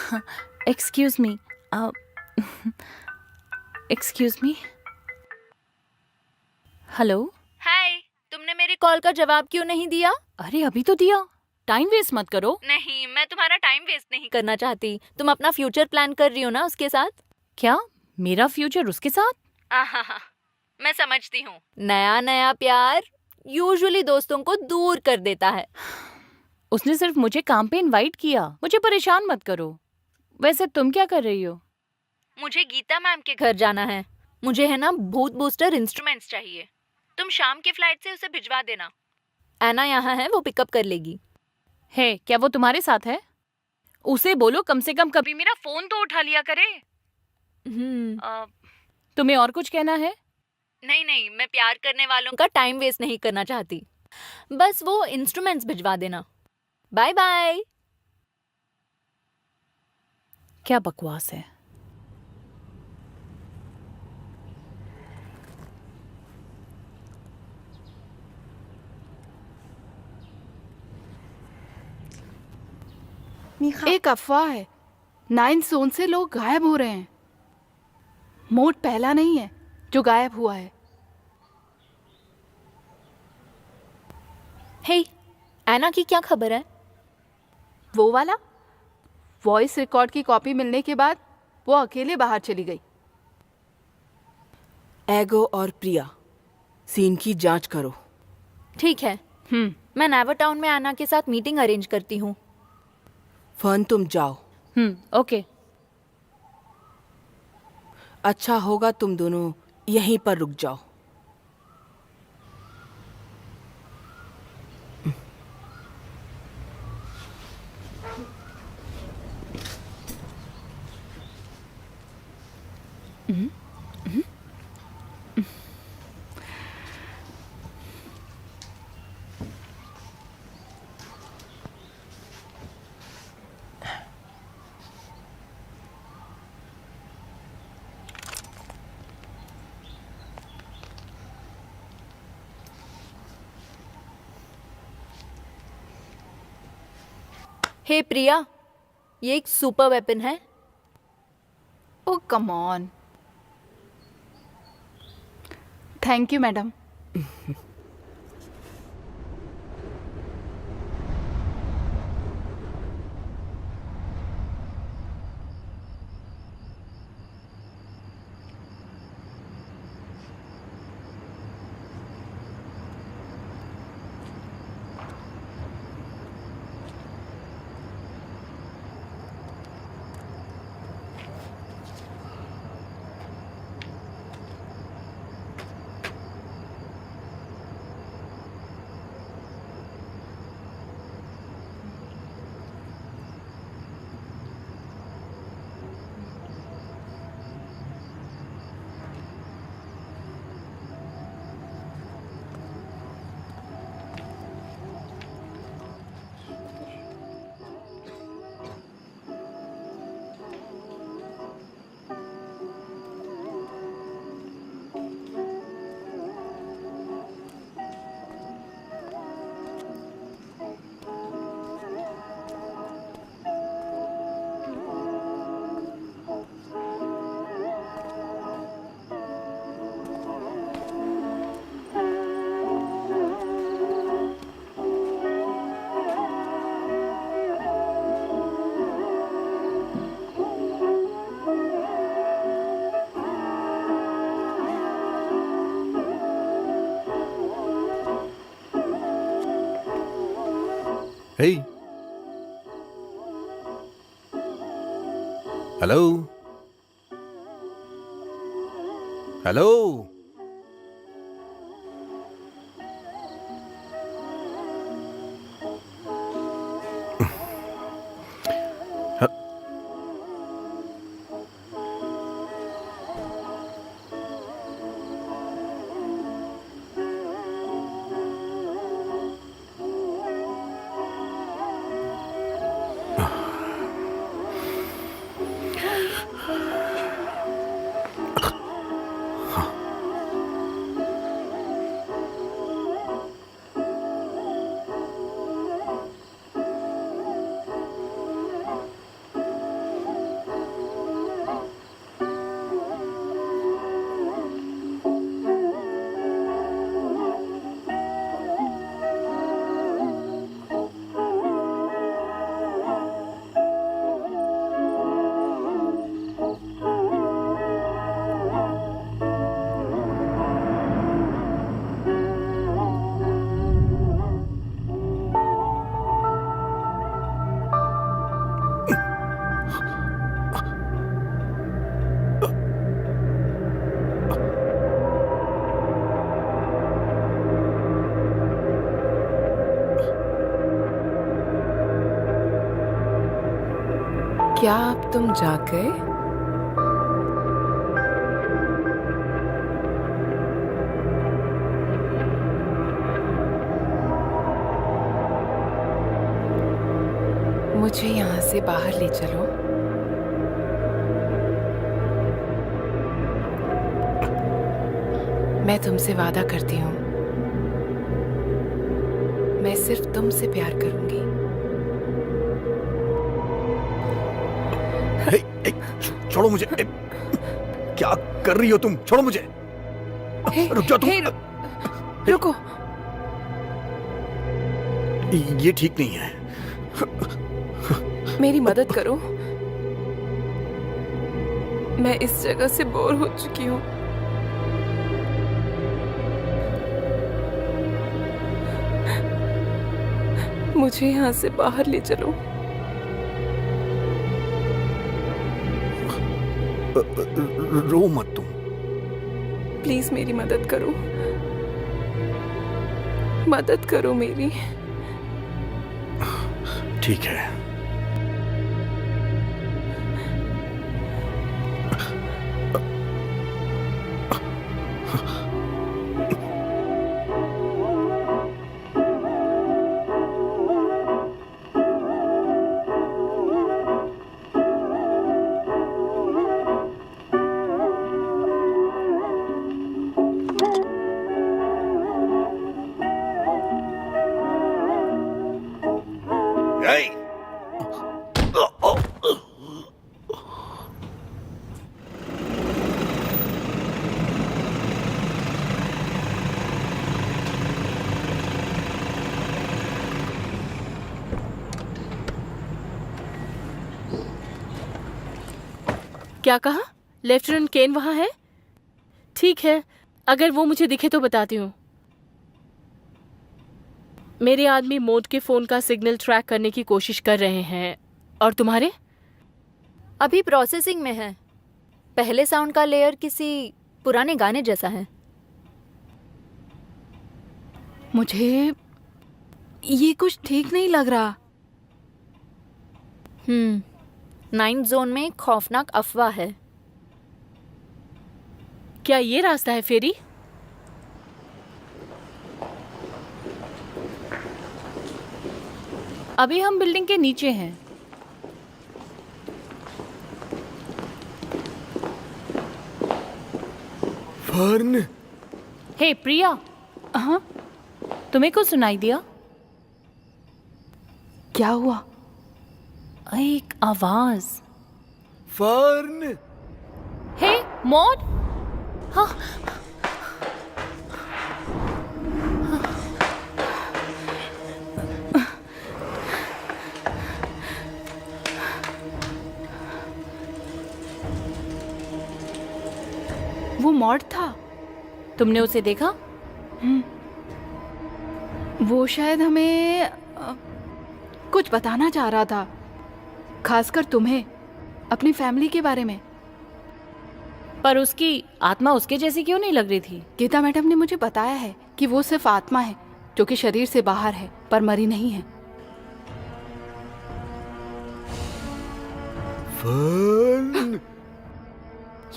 Excuse me, excuse me. Hello. Hi, तुमने मेरी कॉल का जवाब क्यों नहीं दिया? अरे अभी तो दिया, टाइम वेस्ट मत करो। नहीं, मैं तुम्हारा टाइम वेस्ट नहीं करना चाहती। तुम अपना फ्यूचर प्लान कर रही हो ना उसके साथ? क्या मेरा फ्यूचर उसके साथ? आहा, मैं समझती हूँ। नया नया प्यार यूजुअली दोस्तों को दूर कर देता है। उसने सिर्फ मुझे काम पे इनवाइट किया, मुझे परेशान मत करो। वैसे तुम क्या कर रही हो? मुझे गीता मैम के घर जाना है। मुझे है ना भूत बूस्टर इंस्ट्रूमेंट्स चाहिए। तुम शाम की फ्लाइट से उसे भिजवा देना। एना यहाँ है, वो पिकअप कर लेगी। है क्या वो तुम्हारे साथ है? उसे बोलो कम से कम कभी मेरा फोन तो उठा लिया करे। तुम्हें और कुछ कहना है? नहीं, मैं प्यार करने वालों का टाइम वेस्ट नहीं करना चाहती। बस वो इंस्ट्रूमेंट्स भिजवा देना। Bye bye. क्या बकवास है। एक अफवाह है, 9 जोन से लोग गायब हो रहे हैं। मोड पहला नहीं है जो गायब हुआ है। हे, एना की क्या खबर है? वो वाला वॉइस रिकॉर्ड की कॉपी मिलने के बाद वो अकेले बाहर चली गई। एगो और प्रिया, सीन की जांच करो। ठीक है। मैं नेवर टाउन में एना के साथ मीटिंग अरेंज करती हूँ। फन तुम जाओ। ओके। अच्छा होगा तुम दोनों यहीं पर रुक जाओ। हे प्रिया, ये एक सुपर वेपन है। Oh come on. Thank you madam. Hey. Hello. Hello. क्या अब तुम जाग गए? मुझे यहाँ से बाहर ले चलो। मैं तुमसे वादा करती हूँ, मैं सिर्फ तुमसे प्यार करूंगी। छोड़ो मुझे। क्या कर रही हो तुम? छोड़ो मुझे। रुक जाओ तुम। रुको। ये ठीक नहीं है। मेरी मदद करो। मैं इस जगह से बोर हो चुकी हूँ। मुझे यहाँ से बाहर ले चलो। रो मत तुम। प्लीज मेरी मदद करो। मदद करो मेरी। ठीक है। क्या कहा? लेफ्टिनेंट केन वहाँ है? ठीक है, अगर वो मुझे दिखे तो बताती हूँ। मेरे आदमी मोड के फोन का सिग्नल ट्रैक करने की कोशिश कर रहे हैं। और तुम्हारे? अभी प्रोसेसिंग में है। पहले साउंड का लेयर किसी पुराने गाने जैसा है। मुझे ये कुछ ठीक नहीं लग रहा। 9th जोन में खौफनाक अफवाह है। क्या ये रास्ता है फेरी? अभी हम बिल्डिंग के नीचे हैं। फर्न। हे प्रिया। हाँ, तुम्हें कुछ सुनाई दिया? क्या हुआ? एक आवाज। फर्न। हे मॉड। हाँ। वो मॉड था। तुमने उसे देखा? वो शायद हमें कुछ बताना चाह रहा था, खासकर तुम्हें, अपनी फैमिली के बारे में। पर उसकी आत्मा उसके जैसी क्यों नहीं लग रही थी? गीता मैडम ने मुझे बताया है कि वो सिर्फ आत्मा है जो कि शरीर से बाहर है, पर मरी नहीं है। फर्न।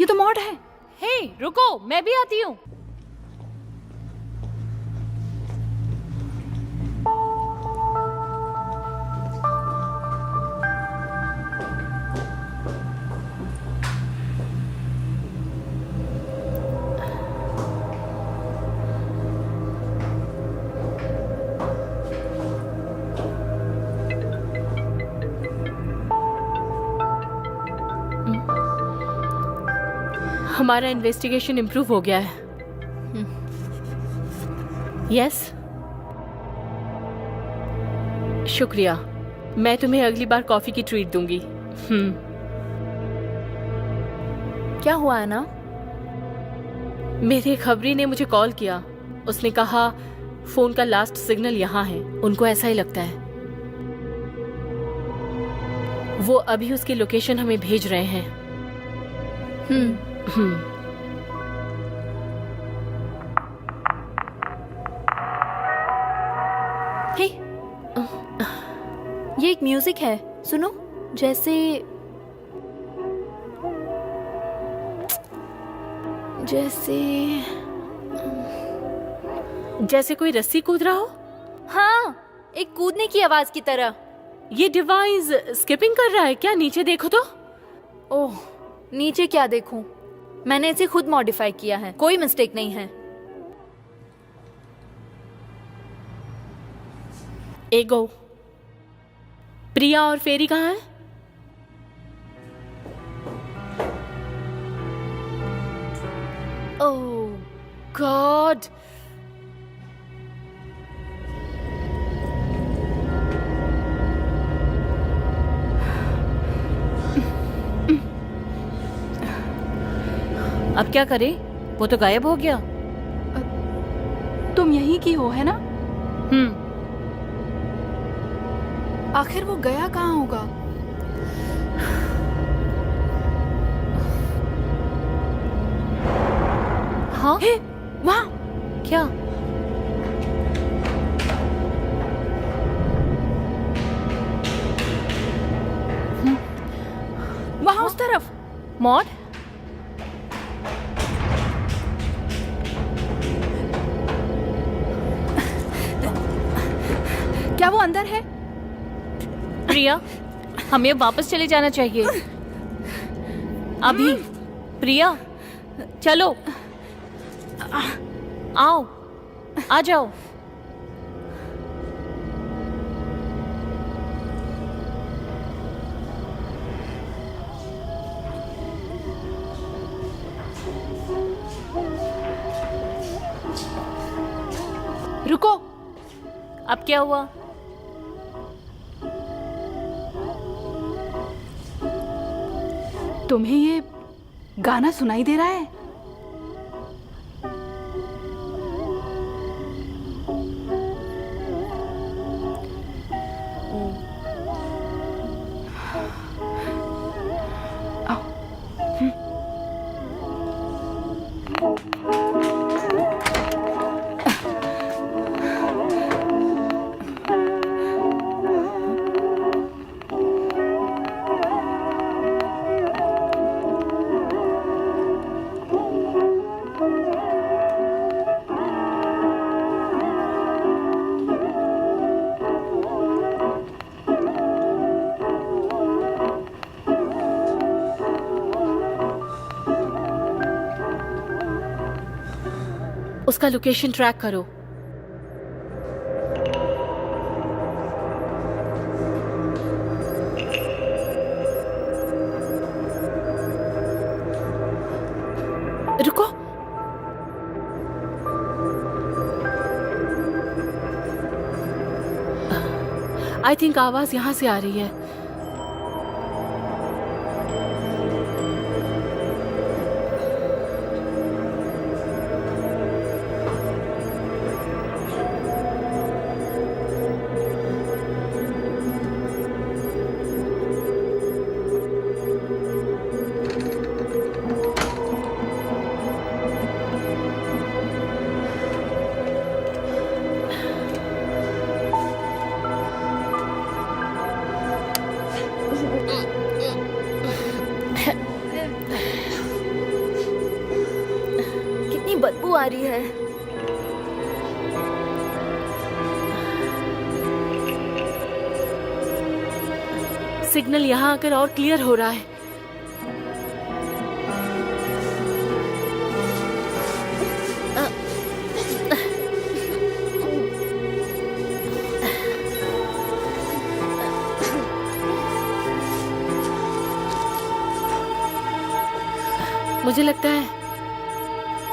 ये तो मॉड है। हे रुको, मैं भी आती हूँ। हमारा इन्वेस्टिगेशन इम्प्रूव हो गया है। यस, शुक्रिया। मैं तुम्हें अगली बार कॉफी की ट्रीट दूंगी। क्या हुआ है ना? मेरे खबरी ने मुझे कॉल किया। उसने कहा फोन का लास्ट सिग्नल यहाँ है। उनको ऐसा ही लगता है। वो अभी उसकी लोकेशन हमें भेज रहे हैं। हे, ये एक म्यूजिक है, सुनो। जैसे जैसे कोई रस्सी कूद रहा हो। हाँ, एक कूदने की आवाज की तरह। ये डिवाइस स्किपिंग कर रहा है क्या? नीचे देखो तो। ओह, नीचे क्या देखूं? मैंने इसे खुद मॉडिफाई किया है, कोई मिस्टेक नहीं है। एगो, प्रिया और फेरी कहाँ है? ओह गॉड, अब क्या करें? वो तो गायब हो गया। तुम यहीं की हो, है ना? आखिर वो गया कहाँ होगा? हाँ, वहाँ क्या? वहाँ उस तरफ। मॉड, क्या वो अंदर है? प्रिया, हमें वापस चले जाना चाहिए अभी। प्रिया, चलो, आओ, आ जाओ। रुको, अब क्या हुआ? तुम्हें ये गाना सुनाई दे रहा है? उसका लोकेशन ट्रैक करो। रुको, आई थिंक आवाज यहां से आ रही है। कितनी बदबू आ रही है। सिग्नल यहाँ आकर और क्लियर हो रहा है। मुझे लगता है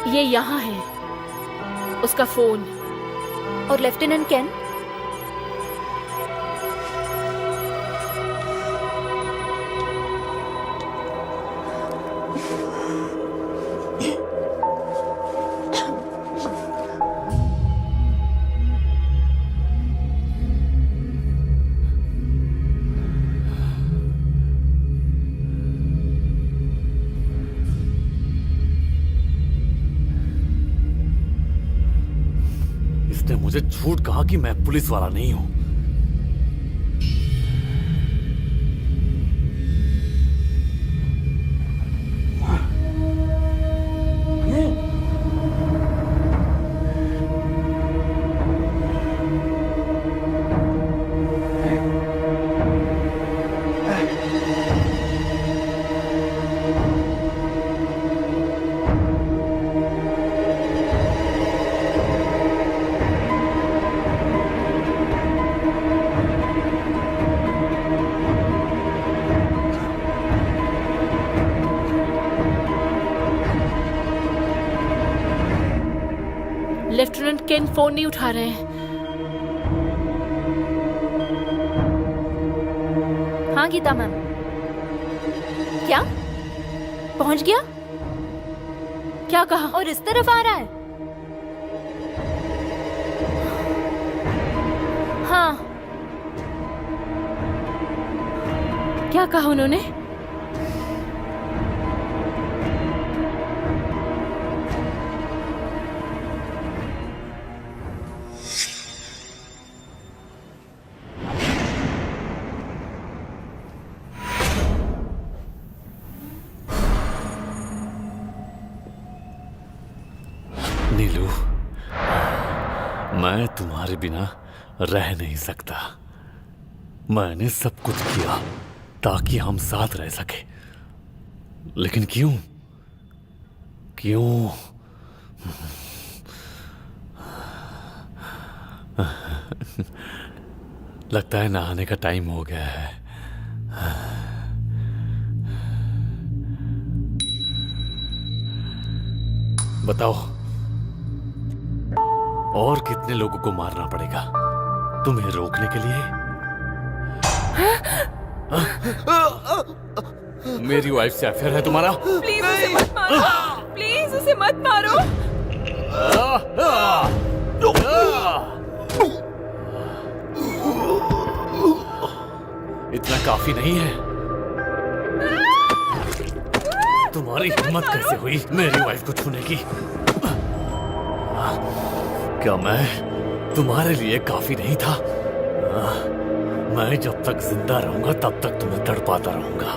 ये यहाँ है, उसका फोन। और लेफ्टिनेंट केन? इसने मुझे झूठ कहा कि मैं पुलिस वाला नहीं हूं। लेकिन फोन नहीं उठा रहे हैं। हाँ गीता मैम, क्या पहुंच गया? क्या कहा? और इस तरफ आ रहा है? हाँ। क्या कहा उन्होंने? नीलू, मैं तुम्हारे बिना रह नहीं सकता। मैंने सब कुछ किया ताकि हम साथ रह सके, लेकिन क्यों क्यों? लगता है नहाने का टाइम हो गया है। बताओ, और कितने लोगों को मारना पड़ेगा तुम्हें रोकने के लिए? मेरी वाइफ से अफेयर है तुम्हारा? प्लीज उसे मत मारो, प्लीज उसे मत मारो। इतना काफी नहीं है? तुम्हारी हिम्मत कैसे हुई मेरी वाइफ को छूने की? क्या मैं तुम्हारे लिए काफी नहीं था? मैं जब तक जिंदा रहूंगा तब तक तुम्हें तड़पाता रहूंगा।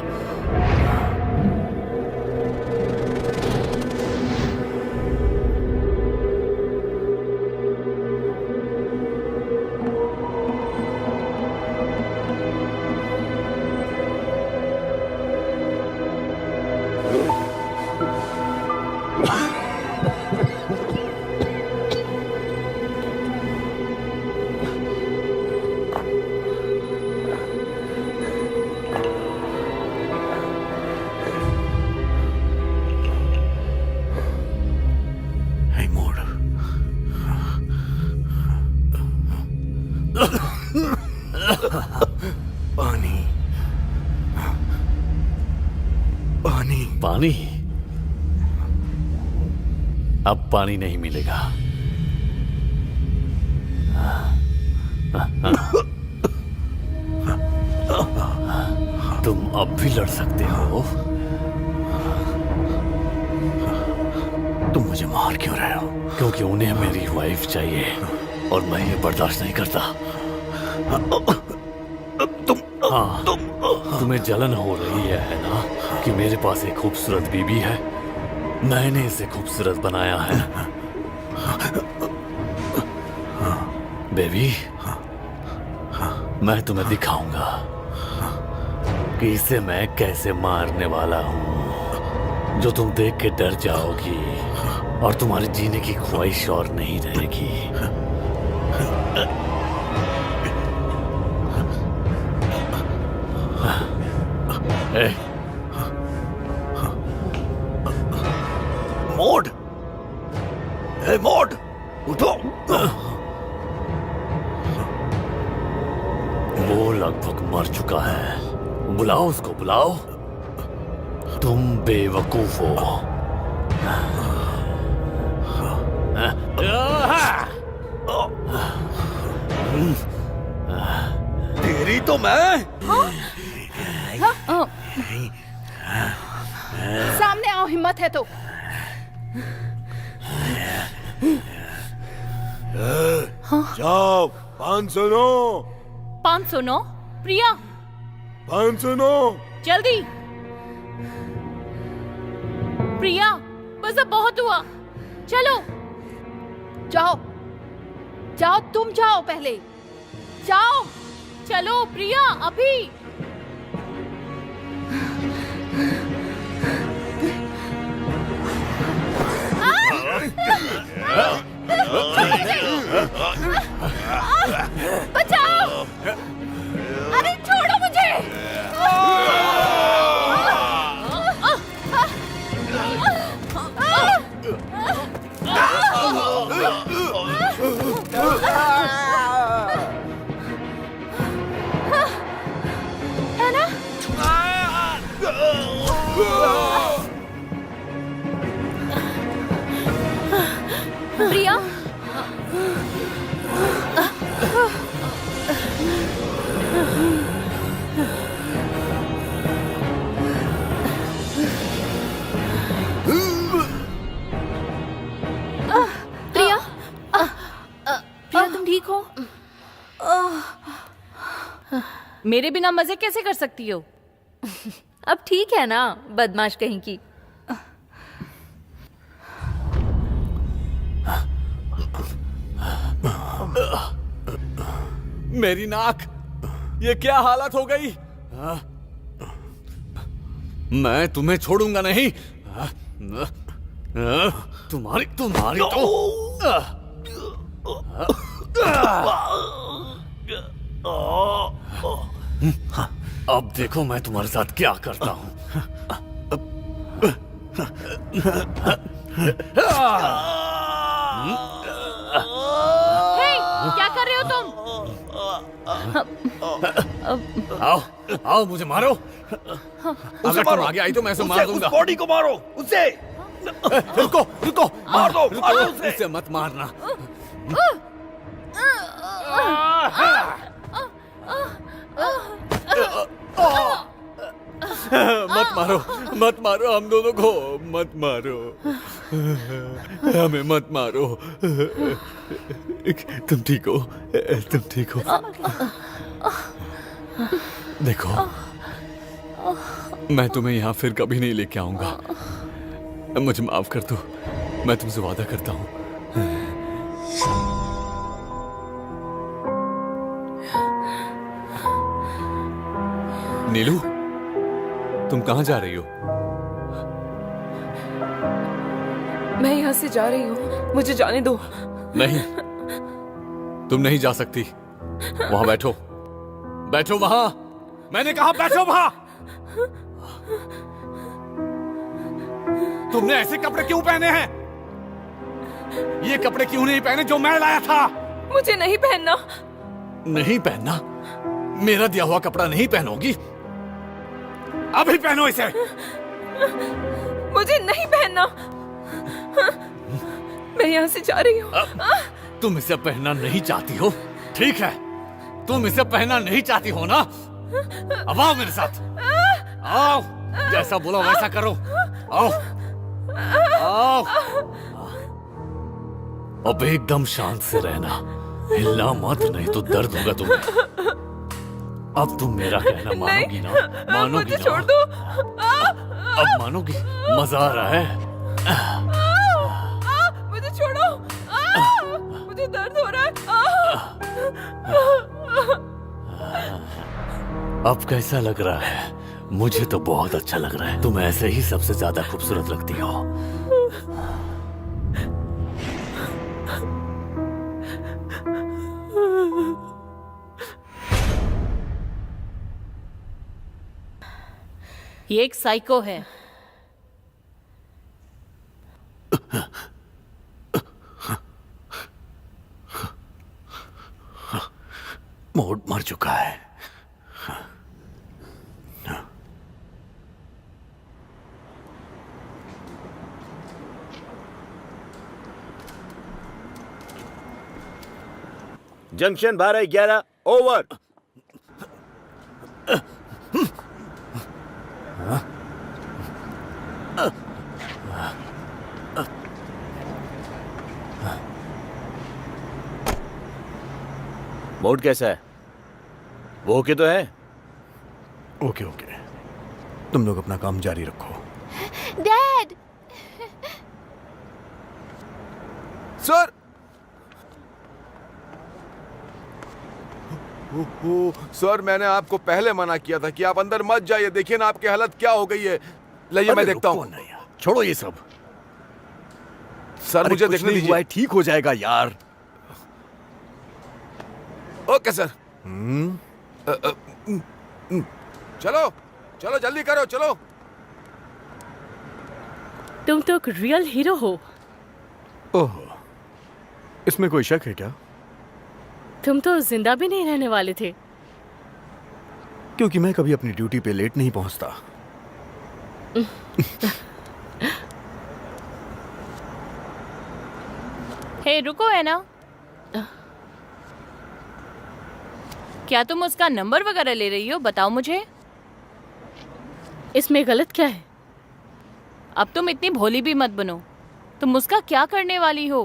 पानी, पानी, पानी? अब पानी नहीं मिलेगा। तुम अब भी लड़ सकते हो। तुम मुझे मार क्यों रहे हो? क्योंकि उन्हें मेरी वाइफ चाहिए और मैं ये बर्दाश्त नहीं करता। तुम्हें जलन हो रही है ना कि मेरे पास एक खूबसूरत बीबी है? मैंने इसे खूबसूरत बनाया है। बेबी, मैं तुम्हें दिखाऊंगा कि इसे मैं कैसे मारने वाला हूं, जो तुम देख के डर जाओगी और तुम्हारे जीने की ख्वाहिश और नहीं रहेगी। मोड, मोड, उठो। वो लगभग मर चुका है। बुलाओ उसको, बुलाओ। तुम बेवकूफ हो। तेरी तो मैं। सामने आओ, हिम्मत है तो। जाओ। 509, 509। प्रिया, 509। जल्दी। प्रिया, बस अब बहुत हुआ, चलो। जाओ जाओ, तुम जाओ पहले, जाओ। चलो प्रिया, अभी। बचाओ! अरे छोड़ो मुझे! प्रिया, प्रिया, प्रिया तुम ठीक हो? मेरे बिना मजे कैसे कर सकती हो? अब ठीक है ना, बदमाश कहीं की। मेरी नाक, ये क्या हालत हो गई? मैं तुम्हें छोड़ूंगा नहीं। तुम्हारी तुम्हारी तो अब देखो मैं तुम्हारे साथ क्या करता हूं। क्या कर रहे हो तुम? आओ आओ मुझे मारो। अगर तुम आगे आई तो मैं उसे मार दूंगा। बॉडी को मारो उसे। रुको रुको, मार दो उसे मत मारना। मत मारो मत मारो, हम दोनों को मत मारो, हमें मत मारो। तुम ठीक हो? तुम ठीक हो? देखो मैं तुम्हें यहाँ फिर कभी नहीं लेके आऊंगा। मुझे माफ कर दो, मैं तुमसे वादा करता हूँ। नीलू, तुम कहाँ जा रही हो? मैं यहाँ से जा रही हूँ, मुझे जाने दो। नहीं, तुम नहीं जा सकती। वहां बैठो, बैठो वहां। मैंने कहा बैठो वहां। तुमने ऐसे कपड़े क्यों पहने हैं? ये कपड़े क्यों नहीं पहने जो मैं लाया था? मुझे नहीं पहनना। नहीं पहनना? मेरा दिया हुआ कपड़ा नहीं पहनोगी? अभी पहनो इसे। मुझे नहीं पहनना। मैं यहाँ से जा रही हूँ। तुम इसे पहनना नहीं चाहती हो? ठीक है, तुम इसे पहनना नहीं चाहती हो ना? अब आओ मेरे साथ, आओ। जैसा बोला वैसा करो। आओ आओ। अब एकदम शांत से रहना, हिलना मत, नहीं तो दर्द होगा तुम्हें। अब तुम मेरा कहना मानोगी ना? मानोगी मुझे छोड़ दो। अब मानोगी? मजा आ रहा है? मुझे छोड़ो। मुझे दर्द हो रहा है। अब कैसा लग रहा है? मुझे तो बहुत अच्छा लग रहा है। तुम ऐसे ही सबसे ज्यादा खूबसूरत लगती हो। ये एक साइको है। मोड मर चुका है। Junction 12-11 over. मोड कैसा है? वो ओके तो है? ओके ओके, तुम लोग अपना काम जारी रखो। डैड! सर! सर, मैंने आपको पहले मना किया था कि आप अंदर मत जाइए। देखिए ना आपकी हालत क्या हो गई है। लाइए मैं देखता हूँ। छोड़ो ये सब। सर मुझे देखने दीजिए। ठीक हो जाएगा यार। Okay sir. चलो चलो जल्दी करो, चलो। तुम तो एक रियल हीरो हो। ओह, इसमें कोई शक है क्या? तुम तो जिंदा भी नहीं रहने वाले थे। क्योंकि मैं कभी अपनी ड्यूटी पे लेट नहीं पहुंचता। हे रुको, है ना? क्या तुम उसका नंबर वगैरह ले रही हो? बताओ मुझे। इसमें गलत क्या है? अब तुम इतनी भोली भी मत बनो। तुम उसका क्या करने वाली हो?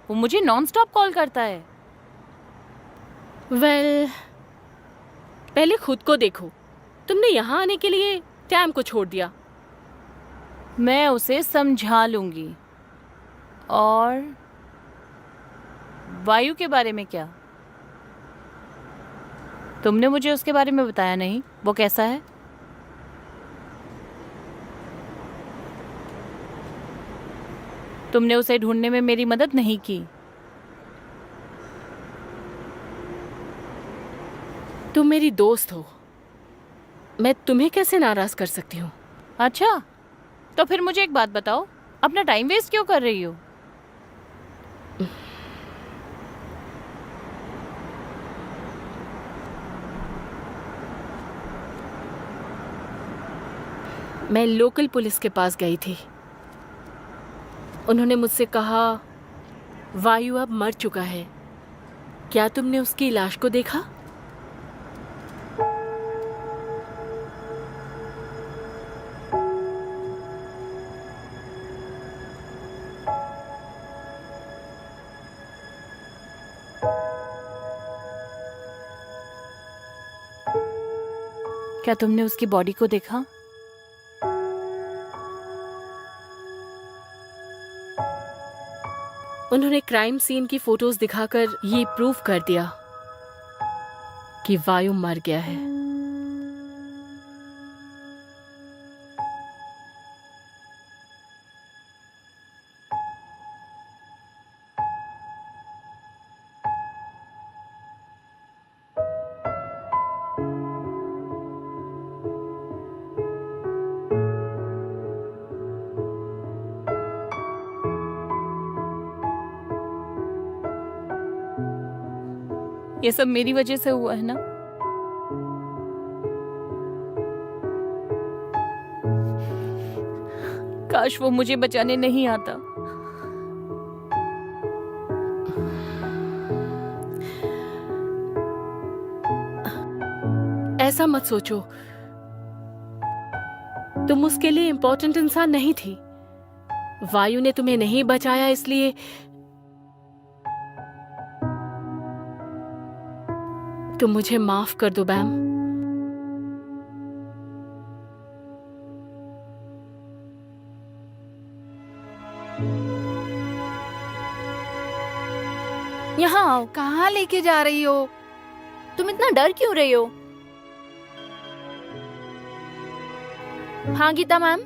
वो मुझे नॉन स्टॉप कॉल करता है। वेल, पहले खुद को देखो। तुमने यहाँ आने के लिए टैम को छोड़ दिया। मैं उसे समझा लूंगी। और वायु के बारे में क्या? तुमने मुझे उसके बारे में बताया नहीं। वो कैसा है? तुमने उसे ढूंढने में मेरी मदद नहीं की। तुम मेरी दोस्त हो, मैं तुम्हें कैसे नाराज कर सकती हूँ? अच्छा, तो फिर मुझे एक बात बताओ, अपना टाइम वेस्ट क्यों कर रही हो? मैं लोकल पुलिस के पास गई थी। उन्होंने मुझसे कहा वायु अब मर चुका है। क्या तुमने उसकी लाश को देखा? क्या तुमने उसकी बॉडी को देखा? उन्होंने क्राइम सीन की फोटोज दिखाकर ये प्रूव कर दिया कि वायु मर गया है। ये सब मेरी वजह से हुआ है ना? काश वो मुझे बचाने नहीं आता। ऐसा मत सोचो, तुम उसके लिए इम्पोर्टेंट इंसान नहीं थी। वायु ने तुम्हें नहीं बचाया, इसलिए तुम मुझे माफ कर दो बैम। यहाँ आओ। कहाँ लेके जा रही हो? तुम इतना डर क्यों रही हो? हाँ गीता मैम।